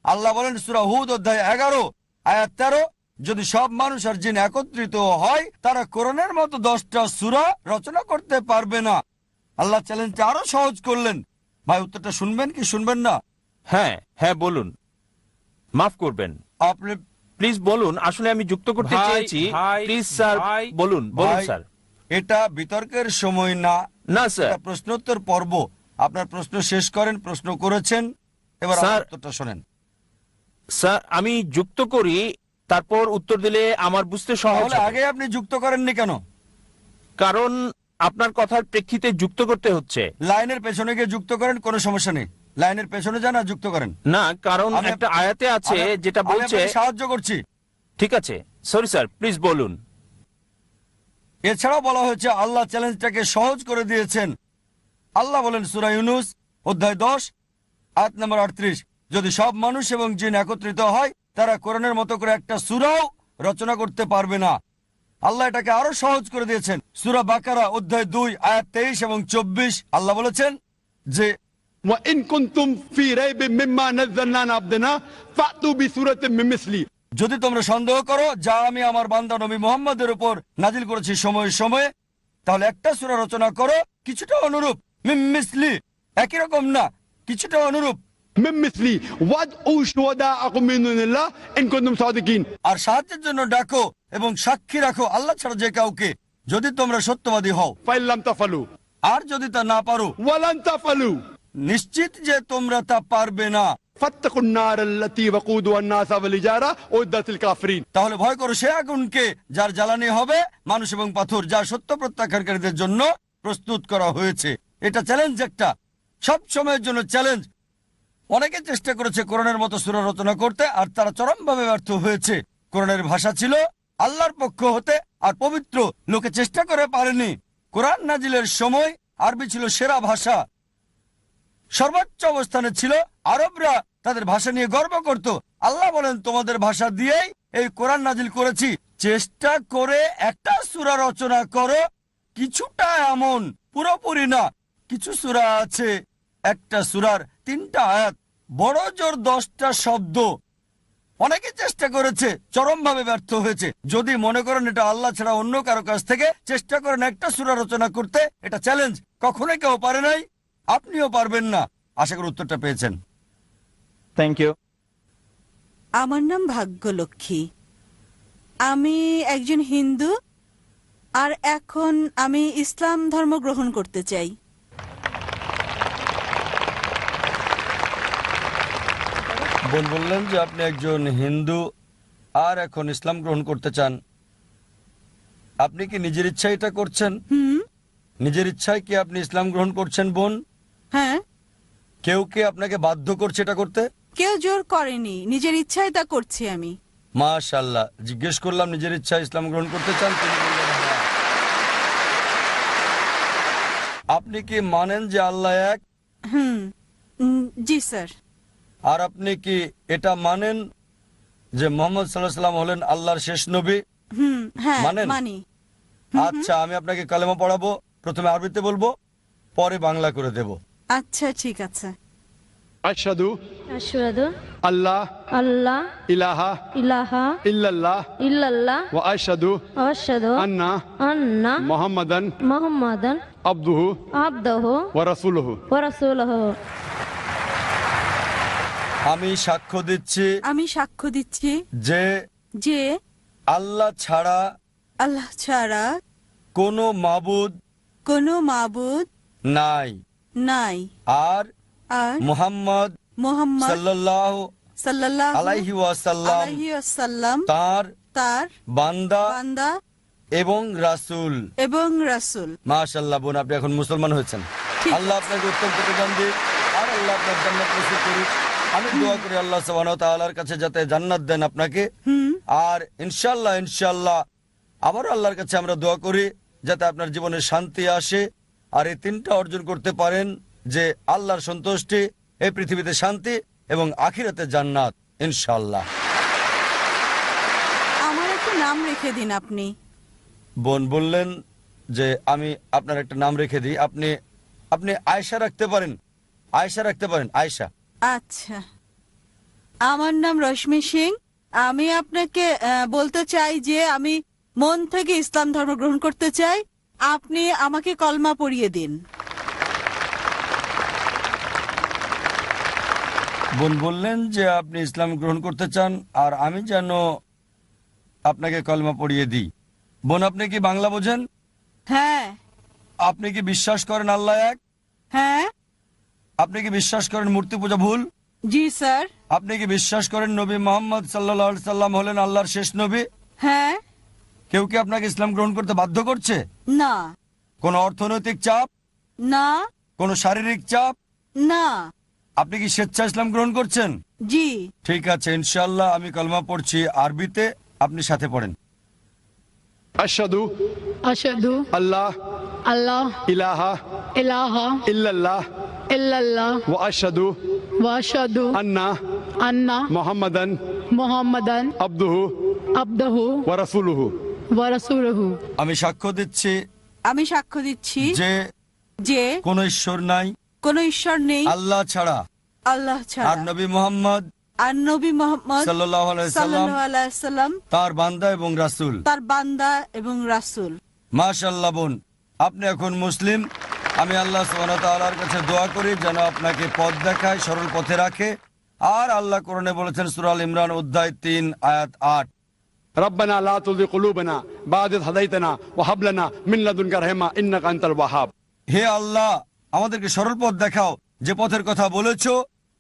আল্লাহ বলেন সূরা হুদ অধ্যায় 11 আয়াত 13, যদি সব মানুষ আর জিন একত্রিত হয় তারা কোরআনের মতো 10টা সূরা রচনা করতে পারবে না। আল্লাহ চ্যালেঞ্জটা আরো সহজ করলেন। ভাই উত্তরটা শুনবেন কি শুনবেন না? হ্যাঁ হ্যাঁ বলুন, মাফ করবেন, আপনি প্লিজ বলুন। আসলে আমি যুক্ত করতে চেয়েছি। প্লিজ স্যার বলুন, বলুন ভাই, স্যার। এটা বিতর্কের সময় না, না স্যার। এটা প্রশ্নোত্তর পর্ব। আপনার প্রশ্ন শেষ করেন, প্রশ্ন করেছেন, এবার স্যার, আমার উত্তরটা শোনেন। স্যার আমি যুক্ত করি, তারপর উত্তর দিলে আমার বুঝতে সহজ তাহলে হবে। আগে আপনি যুক্ত করেননি কেন? কারণ আপনার কথার প্রেক্ষিতে যুক্ত করতে হচ্ছে। লাইনের পেছনে গিয়ে যুক্ত করেন, কোনো সমস্যা নেই। লাইনের পেছনে যান আর যুক্ত করেন। না, কারণ একটা আয়াতে আছে যেটা বলছে। সাহায্য করছি। ঠিক আছে, সরি স্যার, প্লিজ বলুন। এছাড়াও বলা হয়েছে আল্লাহ চ্যালেঞ্জটাকে সহজ করে দিয়েছেন। আল্লাহ বলেন সূরা ইউনূস অধ্যায় 10 আয়াত নম্বর 38, যদি সব মানুষ এবং জিন একত্রিত হয় তারা কোরআনের মতো করে একটা সূরাও রচনা করতে পারবে না। আল্লাহ এটাকে আরো সহজ করে দিয়েছেন। সূরা বাকারা অধ্যায় 2 আয়াত 23 এবং 24 আল্লাহ বলেছেন যে وإن كنتم في ريب مما نزلنا على عبدنا فأتوا بسورة من مثله যদি তোমরা সন্দেহ করো যা আমি আমার বান্দা নবী মুহাম্মদের উপর নাজিল করেছি সময়ে সময়ে, তাহলে একটা সূরা রচনা করো কিছুটা অনুরূপ, মিন মিসলি, একই রকম না, কিছুটা অনুরূপ। من مثلي وادعوا شهداءكم من دون الله إن كنتم صادقين। আর সাহায্যের জন্য ডাকো এবং সাক্ষী রাখো আল্লাহ ছাড়া যে কাউকে, যদি তোমরা সত্যবাদী হও। فإن لم تفعلوا আর যদি তা না পারো, ولن تفعلوا নিশ্চিত যে তোমরা তা পারবে না, فاتقوا النار التي وقودها الناس والحجارة أعدت للكافرين। তাহলে ভয় করো সে আগুনকে যার জ্বালানি হবে মানুষ এবং পাথর, যা সত্য প্রত্যাখ্যানকারীদের জন্য প্রস্তুত করা হয়েছে। এটা চ্যালেঞ্জ, একটা সব সময়ের জন্য চ্যালেঞ্জ। অনেকে চেষ্টা করেছে কোরআনের মতো সূরা রচনা করতে, আর তারা চরমভাবে ব্যর্থ হয়েছে। কোরআনের ভাষা ছিল আল্লাহর পক্ষ হতে আর পবিত্র, লোকে চেষ্টা করে পারেনি। কোরআন নাজিলের সময় আরবি ছিল সেরা ভাষা, সর্বোচ্চ অবস্থানে ছিল। আরবরা তাদের ভাষা নিয়ে গর্ব করত। আল্লাহ বলেন তোমাদের ভাষা দিয়েই এই কোরআন নাজিল করেছি, চেষ্টা করে একটা সূরা রচনা করো। কিছুটা এমন, পুরোপুরি না। কিছু সূরা আছে একটা সূরার 3টা আয়াত, বড় জোর 10টা শব্দ। অনেকে চেষ্টা করেছে, চরমভাবে ব্যর্থ হয়েছে। যদি মনে করেন এটা আল্লাহ ছাড়া অন্য কারো কাছ থেকে চেষ্টা করেন একটা সূরা রচনা করতে, এটা চ্যালেঞ্জ, কখনোই কেউ পারে নাই, আপনিও পারবেন না। আশা করি উত্তরটা পেয়েছেন। Thank you. আমার নাম ভাগ্যলক্ষ্মী। আমি একজন হিন্দু, আর এখন আমি ইসলাম ধর্ম গ্রহণ করতে চাই। বোন বললেন যে আপনি একজন হিন্দু আর এখন ইসলাম গ্রহণ করতে চান। আপনি কি নিজের ইচ্ছায় এটা করছেন? নিজের ইচ্ছায় কি আপনি ইসলাম গ্রহণ করছেন বোন? হ্যাঁ। কেউ কে আপনাকে বাধ্য করছে এটা করতে? কেউ জোর করেনি, নিজের ইচ্ছায় তা করছি আমি। মাশাআল্লাহ। জিজ্ঞেস করলাম নিজের ইচ্ছায় ইসলাম গ্রহণ করতে চান? তিনি বললেন হ্যাঁ। আপনি কি মানেন যে আল্লাহ এক? জি স্যার। আর আপনি কি এটা মানেন যে মুহাম্মদ সাল্লাল্লাহু আলাইহি ওয়াসাল্লাম হলেন আল্লাহর শেষ নবী? হ্যাঁ মানেন? মানি। আচ্ছা, আমি আপনাকে কালেমা পড়াবো। প্রথমে আরবিতে বলবো, পরে বাংলা করে দেব। আচ্ছা ঠিক আছে। আশহাদু আশহাদু আল্লাহ আল্লাহ ইলাহা ইলাহা ইল্লাল্লাহ ইল্লাল্লাহ ওয়া আশহাদু ওয়া আশহাদু আন্না আন্না মুহাম্মাদান মুহাম্মাদান আবদুহু আবদুহু ওয়া রাসূলুহু। ওয়া রাসূলুহু। আমি সাক্ষ্য দিচ্ছি আমি সাক্ষ্য দিচ্ছি যে যে আল্লাহ ছাড়া আল্লাহ ছাড়া কোনো মাবুদ কোনো মাবুদ নাই নাই, আর আর মুহাম্মদ মুহাম্মদ সাল্লাল্লাহু সাল্লাল্লাহু আলাইহি ওয়াসাল্লাম আলাইহি ওয়াসাল্লাম তার তার বান্দা বান্দা এবং রাসূল। এবং রাসূল। মাশাআল্লাহ বোন, আপনি এখন মুসলমান হয়েছেন। আল্লাহ আপনাকে উত্তম প্রতিদান দিক, আর আল্লাহ আপনার জান্নাত নসিব করুক। আমি দোয়া করি আল্লাহ সুবহানাহু ওয়া তাআলার কাছে যাতে জান্নাত দেন আপনাকে। আর ইনশাআল্লাহ ইনশাআল্লাহ আবারও আল্লাহর কাছে আমরা দোয়া করি যাতে আপনার জীবনে শান্তি আসে, আর এই 3টা অর্জন করতে পারেন, যে আল্লাহর সন্তুষ্টি, এই পৃথিবীতে শান্তি এবং আখিরাতে জান্নাত ইনশাআল্লাহ। আমার একটা নাম রেখে দিন আপনি। বোন বললেন যে আমি আপনার একটা নাম রেখে দিই। আপনি আপনি আয়েশা রাখতে পারেন, আয়েশা রাখতে পারেন, আয়েশা। আচ্ছা, আমার নাম রশ্মি সিং। আমি আপনাকে বলতে চাই যে আমি মন থেকে ইসলাম ধর্ম গ্রহণ করতে চাই। আপনি আমাকে কলমা পড়িয়ে দিন। বোন বললেন যে আপনি ইসলাম গ্রহণ করতে চান, আর আমি যেন আপনাকে কলমা পড়িয়ে দিই। বোন, আপনি কি বাংলা বোঝেন? হ্যাঁ। আপনি কি বিশ্বাস করেন আল্লাহ এক? হ্যাঁ। আপনি কি বিশ্বাস করেন মূর্তি পূজা ভুল? জি স্যার। আপনি কি বিশ্বাস করেন নবী মুহাম্মদ সাল্লাল্লাহু আলাইহি সাল্লাম হলেন আল্লাহর শেষ নবী? হ্যাঁ। কেউ কি আপনাকে ইসলাম গ্রহণ করতে বাধ্য করছে? না। কোনো অর্থনৈতিক চাপ? না। কোনো শারীরিক চাপ? না। আপনি কি স্বেচ্ছা ইসলাম গ্রহণ করছেন? জি। ঠিক আছে, ইনশাআল্লাহ আমি কলমা পড়ছি আরবিতে, আপনি সাথে পড়েন। আশহাদু আশহাদু আল্লাহ আল্লাহ ইলাহা ইলাহা ইল্লাল্লাহ ইল্লাল্লাহ ওয়া আশহাদু ওয়া আশহাদু আন্না আন্না মুহাম্মাদান মুহাম্মাদান আবদুহু আবদুহু ওয়া রাসূলুহু। ورسوله আমি সাক্ষ্য দিচ্ছি আমি সাক্ষ্য দিচ্ছি যে যে কোনো ঈশ্বর নাই কোনো ঈশ্বর নেই আল্লাহ ছাড়া, আল্লাহ আর ছাড়া, নবী মুহাম্মদ আর নবী মুহাম্মদ সাল্লাল্লাহু আলাইহি সাল্লাম সাল্লাল্লাহু আলাইহি সাল্লাম তার বান্দা এবং রাসূল। তার বান্দা এবং রাসূল। মাশাআল্লাহ বোন, আপনি এখন মুসলিম। আমি আল্লাহ সুবহানাহু ওয়া তাআলার কাছে দোয়া করি যেন আপনাকে পথ দেখায়, সরল পথে রাখে। আর আল্লাহ কোরআনে বলেছেন সূরা আল ইমরান অধ্যায় 3 আয়াত 8, ربنا لا تزغ قلوبنا بعد إذ هديتنا وهب لنا من لدنك رحمة إنك أنت الوهاب। হে আল্লাহ, আমাদেরকে সরল পথ দেখাও, যে পথের কথা বলেছো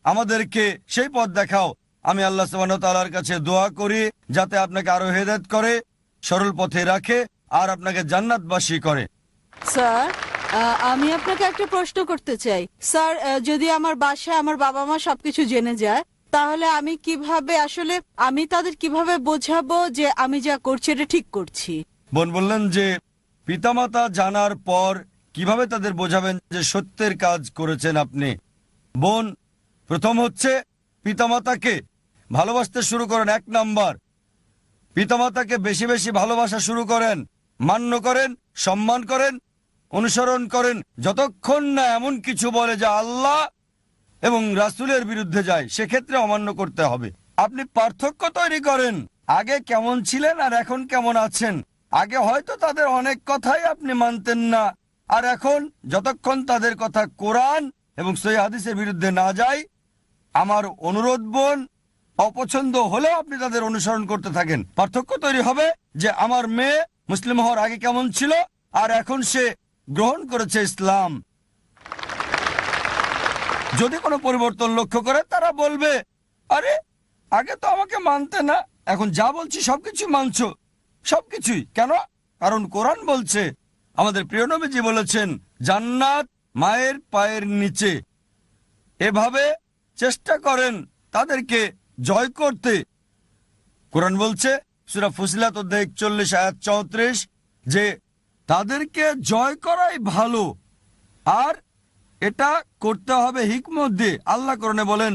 আমাদেরকে সেই পথ দেখাও। আমি আল্লাহ সুবহানাহু ওয়া তাআলার কাছে দোয়া করি যাতে আপনাকে আরো হেদায়েত করে, সরল পথে রাখে আর আপনাকে জান্নাতবাসী করে। স্যার, আমি আপনাকে একটা প্রশ্ন করতে চাই। স্যার, যদি আমার বাসায় আমার বাবা মা সবকিছু জেনে যায়, তাহলে আমি কিভাবে আসলে আমি তাদের কিভাবে বোঝাবো যে আমি যা করছি এটা ঠিক করছি? বোন বললেন যে পিতামাতা জানার পর কিভাবে তাদের বোঝাবেন যে সত্যের কাজ করেছেন আপনি। বোন, প্রথম হচ্ছে পিতামাতাকে ভালোবাসতে শুরু করেন। 1 নাম্বার, পিতামাতাকে বেশি বেশি ভালোবাসা শুরু করেন, মান্য করেন, সম্মান করেন, অনুসরণ করেন, যতক্ষণ না এমন কিছু বলে যা আল্লাহ এবং রাসূলের বিরুদ্ধে যায়, সেক্ষেত্রে অমান্য করতে হবে। আপনি পার্থক্য তৈরি করেন, আগে কেমন ছিলেন আর এখন কেমন আছেন। আগে হয়তো তাদের অনেক কথাই আপনি মানতেন না, আর এখন যতক্ষণ তাদের কথা কোরআন এবং সহিহ হাদিসের বিরুদ্ধে না যায়, আমার অনুরোধ বোন, অপছন্দ হলেও আপনি তাদের অনুসরণ করতে থাকেন। পার্থক্য তৈরি হবে যে আমার মেয়ে মুসলিম হওয়ার আগে কেমন ছিল আর এখন সে গ্রহণ করেছে ইসলাম। যদি কোনো পরিবর্তন লক্ষ্য করে, তারা বলবে, আরে আগে তো আমাকে মানতে না, এখন যা বলছি সবকিছু মানছো। সবকিছুই কেন? কারণ কোরআন বলছে, আমাদের প্রিয় নবীজি বলেছেন, জান্নাত মায়ের পায়ের নিচে। এভাবে চেষ্টা করেন তাদেরকে জয় করতে। কোরআন বলছে সূরা ফুসিলাত অধ্যায় 41 আয়াত 34 যে তাদেরকে জয় করাই ভালো, আর এটা করতে হবে হিকমত দিয়ে। আল্লাহ কোরআনে বলেন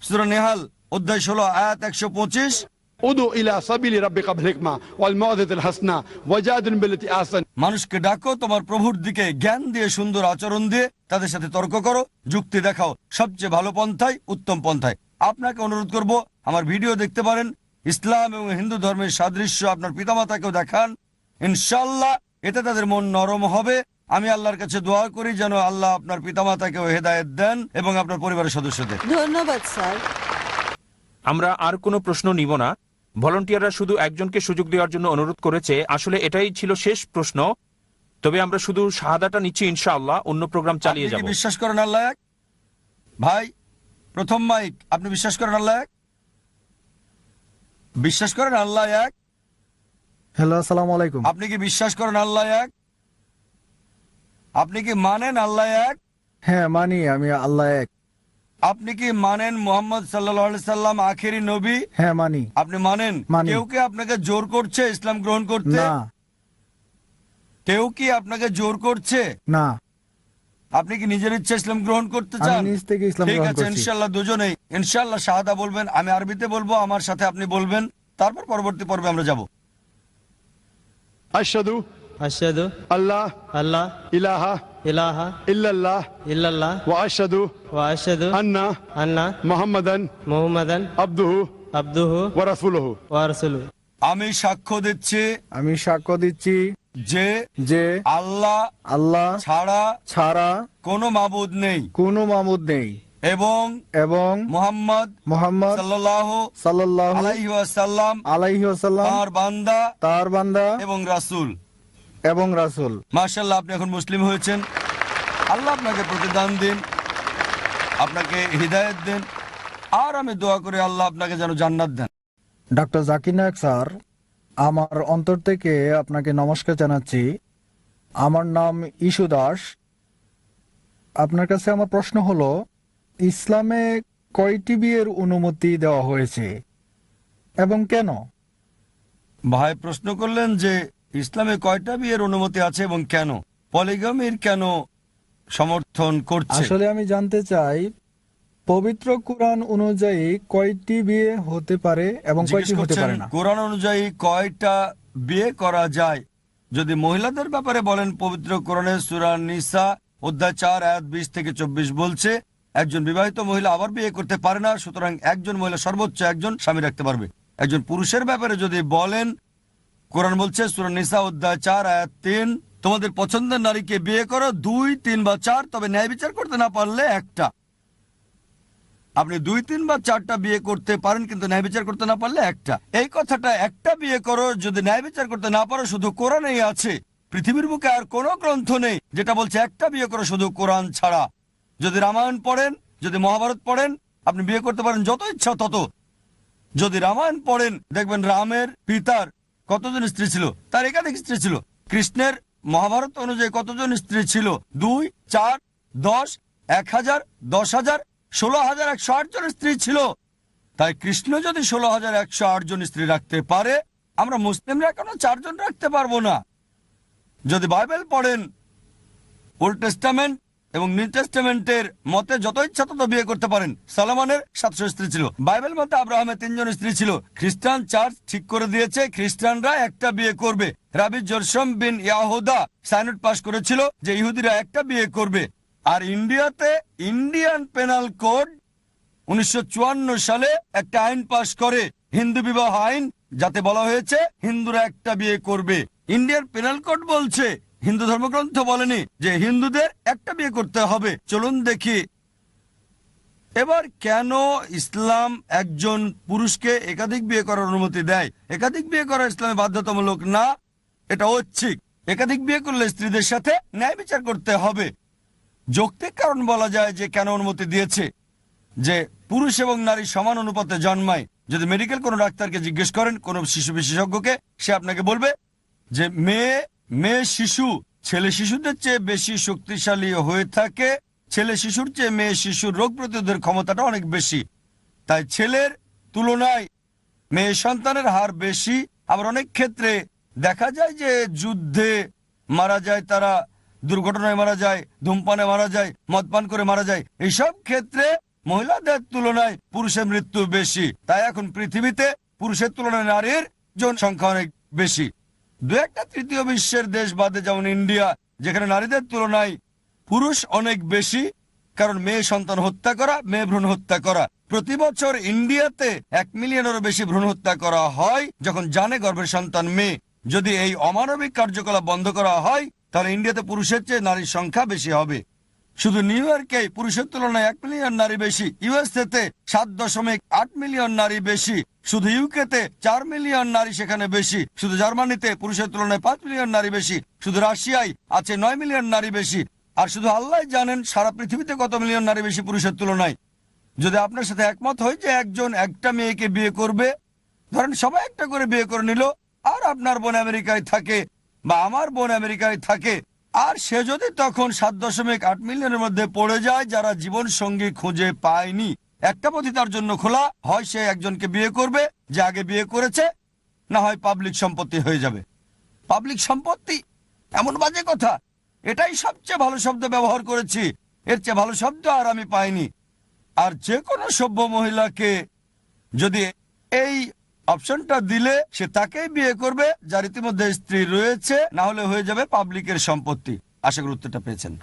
সূরা নেহাল অধ্যায় 16 আয়াত 125, উদু ইলা সাবিলি রাব্বিকা বিল হিকমা ওয়াল মাউযাতিল হাসনা ওয়াজাদিল বিল্লাতি আহসান। মানুষকে ডাকো তোমার প্রভুর দিকে, জ্ঞান দিয়ে, সুন্দর আচরণ দিয়ে তাদের সাথে তর্ক করো, যুক্তি দেখাও সবচেয়ে ভালো পন্থায়, উত্তম পন্থায়। আপনাকে অনুরোধ করব, আমার ভিডিও দেখতে পারেন, ইসলাম এবং হিন্দু ধর্মের সাদৃশ্য আপনার পিতামাতাকেও দেখান। ইনশাআল্লাহ এতে তাদের মন নরম হবে। আমি আল্লাহর কাছে দোয়া করি যেন আল্লাহ আপনার পিতামাতাকেও হেদায়েত দেন এবং আপনার পরিবারের সদস্যদের। ধন্যবাদ স্যার। আমরা আর কোনো প্রশ্ন নিব না। ভলান্টিয়াররা শুধু একজনকে সুযোগ দেওয়ার জন্য অনুরোধ করেছে। আসলে এটাই ছিল শেষ প্রশ্ন, তবে আমরা শুধু শাহাদাটা নিচ্ছি, ইনশাআল্লাহ অন্য প্রোগ্রাম চালিয়ে আপনি যাব। কি বিশ্বাস করেন আল্লাহ এক? ভাই, প্রথম মাইক, আপনি বিশ্বাস করেন আল্লাহ এক? বিশ্বাস করেন আল্লাহ এক? হ্যালো, আসসালামু আলাইকুম। আপনি কি বিশ্বাস করেন আল্লাহ এক? আপনি কি মানেন আল্লাহ এক? হ্যাঁ, মানি আমি আল্লাহ এক। আপনি কি মানেন মুহাম্মদ সাল্লাল্লাহু আলাইহি সাল্লাম আখেরি নবী? হ্যাঁ, মানি। আপনি মানেন? মানি। কেউ কি আপনাকে জোর করছে ইসলাম গ্রহণ করতে? না। কেউ কি আপনাকে জোর করছে? না। আপনি কি নিজের ইচ্ছে ইসলাম গ্রহণ করতে আমি চান? নিজ থেকে ইসলাম ঠিক গ্রহণ আছে, করছি। ইনশাআল্লাহ দুজনেই ইনশাআল্লাহ শাহাদা বলবেন। আমি আরবিতে বলবো, আমার সাথে আপনি বলবেন, তারপর পরবর্তী পর্বে আমরা যাব। আশহাদু আশহাদু আল্লাহ আল্লাহ ইলাহা ইলাহা ইল্লাল্লাহ ইল্লাল্লাহ ওয়া আশহাদু ওয়া আশহাদু আন্না আন্না মুহাম্মাদান মুহাম্মাদান আবদুহু আবদুহু ওয়া রাসূলুহু। ওয়া রাসূলুহু। আমি সাক্ষ্য দিচ্ছি আমি সাক্ষ্য দিচ্ছি যে যে আল্লাহ আল্লাহ ছাড়া ছাড়া কোনো মাবুদ নেই কোনো মাবুদ নেই এবং এবং মুহাম্মদ মুহাম্মদ সাল্লাল্লাহু সাল্লাল্লাহু আলাইহি ওয়াসাল্লাম আলাইহি ওয়াসাল্লাম তার বান্দা তার বান্দা এবং রাসূল। এবং রাসূল। মাশাআল্লাহ, আপনি এখন মুসলিম হয়েছেন। আল্লাহ আপনাকে প্রতিদান দিন, আপনাকে হিদায়াত দেন, আর আমি দোয়া করি আল্লাহ আপনাকে যেন জান্নাত দেন। ডক্টর জাকির নায়েক স্যার, আমার অন্তর থেকে আপনাকে নমস্কার জানাচ্ছি। আমার নাম ইস্যু দাস। আপনার কাছে আমার প্রশ্ন হলো, ইসলামে কয়টি বিয়ের অনুমতি দেওয়া হয়েছে এবং কেন? ভাই প্রশ্ন করলেন যে ইসলামে কয়টা বিয়ের অনুমতি আছে এবং কেন, পলিগামির কেন সমর্থন করছে। আসলে আমি জানতে চাই, পবিত্র কোরআন অনুযায়ী কয়টি বিয়ে হতে পারে এবং কয়টি হতে পারে না। কোরআন অনুযায়ী কয়টা বিয়ে করা যায়। যদি মহিলাদের ব্যাপারে বলেন, পবিত্র কোরআনে সূরা নিসা অধ্যায় 4 আয়াত 20 থেকে 24 বলছে একজন বিবাহিত মহিলা আবার বিয়ে করতে পারে না, সুতরাং একজন মহিলা সর্বোচ্চ একজন স্বামী রাখতে পারবে। একজন পুরুষের ব্যাপারে যদি বলেন, কোরআন বলছে সূরা নিসা অধ্যায় 4 আয়াত 3, তোমাদের পছন্দের নারীকে বিয়ে করো 2, 3 বা 4, তবে ন্যায় বিচার করতে না পারলে একটা। আপনি 2, 3 বা 4টা বিয়ে করতে পারেন, কিন্তু ন্যায় বিচার করতে না পারলে একটা। এই কথাটা একটা বিয়ে করো যদি ন্যায় বিচার করতে না পারো শুধু কোরআনেই আছে। পৃথিবীর বুকে আর কোনো গ্রন্থ নেই যেটা বলছে একটা বিয়ে করো শুধু কোরআন ছাড়া। যদি রামায়ণ পড়েন, যদি মহাভারত পড়েন, আপনি বিয়ে করতে পারেন যত ইচ্ছা তত। যদি রামায়ণ পড়েন দেখবেন রামের পিতার কতজন স্ত্রী ছিল, তার একাধিক স্ত্রী ছিল। কৃষ্ণের মহাভারত অনুযায়ী কতজন স্ত্রী ছিল? 2, 4, 10, 1000, 10,000, 16,108 জন স্ত্রী ছিল। তাই কৃষ্ণ যদি 16,108 জন স্ত্রী রাখতে পারে, আমরা মুসলিমরা কেন 4 জন রাখতে পারবো না? যদি বাইবেল পড়েন, ওল্ড টেস্টামেন্ট এবং নিউ টেস্টামেন্টের মতে যত ইচ্ছা তত বিয়ে করতে পারেন। সলোমনের 700 স্ত্রী ছিল। বাইবেল মতে আব্রাহামের 3 জন স্ত্রী ছিল। খ্রিস্টান চার্চ ঠিক করে দিয়েছে খ্রিস্টানরা একটা বিয়ে করবে। রাবি জরসম বিন ইয়াহুদা সাইনড পাস করেছিল যে ইহুদিরা একটা বিয়ে করবে। আর ইন্ডিয়াতে ইন্ডিয়ান পেনাল কোড 1954 সালে একটা আইন পাশ করে, হিন্দু বিবাহ আইন, যাতে বলা হয়েছে হিন্দুরা একটা বিয়ে করবে। ইন্ডিয়ান পেনাল কোড বলছে, হিন্দু ধর্মগ্রন্থ বলেনি যে হিন্দুদের একটা বিয়ে করতে হবে। চলুন দেখি এবার কেন ইসলাম একজন পুরুষকে একাধিক বিয়ে করার অনুমতি দেয়। একাধিক বিয়ে করা ইসলামে বাধ্যতামূলক না, এটা ঐচ্ছিক। একাধিক বিয়ে করলে স্ত্রীদের সাথে ন্যায় বিচার করতে হবে। যৌক্তিক কারণ বলা যায় যে কেন অনুমতি দিয়েছে, যে পুরুষ এবং নারী সমান অনুপাতে জন্মায়। যদি মেডিকেল কোনো ডাক্তারকে জিজ্ঞেস করেন, কোনো শিশু বিশেষজ্ঞকে, সে আপনাকে বলবে যে মেয়ে শিশু ছেলে শিশুদের চেয়ে বেশি শক্তিশালী হয়ে থাকে। ছেলে শিশুর চেয়ে মেয়ে শিশুর রোগ প্রতিরোধের ক্ষমতাটা অনেক বেশি। তাই ছেলের তুলনায় মেয়ে সন্তানের হার বেশি। আবার অনেক ক্ষেত্রে দেখা যায় যে যুদ্ধে মারা যায়, তারা দুর্ঘটনায় মারা যায়, ধূমপানে মারা যায়, মদপান করে মারা যায়। এইসব ক্ষেত্রে মহিলাদের তুলনায় পুরুষের মৃত্যু বেশি। তাই এখন পৃথিবীতে পুরুষের তুলনায় নারীর জনসংখ্যা অনেক বেশি। 2-1টা তৃতীয় বিশ্বের দেশ বাদে, যেমন ইন্ডিয়া, যেখানে নারীদের তুলনায় পুরুষ অনেক বেশি, কারণ মেয়ে সন্তান হত্যা করা, মেয়ে ভ্রূণ হত্যা করা। প্রতি বছর ইন্ডিয়াতে 1 মিলিয়নেরও বেশি ভ্রূণ হত্যা করা হয় যখন জানে গর্ভের সন্তান মেয়ে। যদি এই অমানবিক কার্যকলাপ বন্ধ করা হয়, তাহলে ইন্ডিয়াতে পুরুষের চেয়ে নারীর সংখ্যা বেশি হবে। শুধু নিউ ইয়র্কে পুরুষের তুলনায় 1 মিলিয়ন নারী বেশি, ইউএসএতে 7.8 মিলিয়ন নারী বেশি, শুধু ইউকেতে 4 মিলিয়ন নারী সেখানে বেশি, শুধু জার্মানিতে পুরুষের তুলনায় 5 মিলিয়ন নারী বেশি, শুধু রাশিয়ায় আছে 9 মিলিয়ন নারী বেশি। আর শুধু আল্লাহ জানেন সারা পৃথিবীতে কত মিলিয়ন নারী বেশি পুরুষের তুলনায়। যদি আপনার সাথে একমত হয় যে একজন একটা মেয়েকে বিয়ে করবে, ধরেন সবাই একটা করে বিয়ে করে নিল, আর আপনার বোন আমেরিকায় থাকে বা আমার বোন আমেরিকায় থাকে, আর সে যদি তখন 7.8 মিলিয়নের মধ্যে পড়ে যায় যারা জীবন সঙ্গী খুঁজে পায়নি, একটা পথই তার জন্য খোলা, হয় সে একজনকে বিয়ে করবে যে আগে বিয়ে করেছে, না হয় পাবলিক সম্পত্তি হয়ে যাবে। পাবলিক সম্পত্তি এমন বাজে কথা, এটাই সবচেয়ে ভালো শব্দ ব্যবহার করেছি, এর চেয়ে ভালো শব্দ আর আমি পাইনি। আর যে কোনো সভ্য মহিলাকে যদি এই অপশনটা দিলে, সে তাকেই বিয়ে করবে যার ইতিমধ্যে স্ত্রী রয়েছে, না হলে হয়ে যাবে পাবলিকের সম্পত্তি। আশা করি উত্তরটা পেয়েছেন।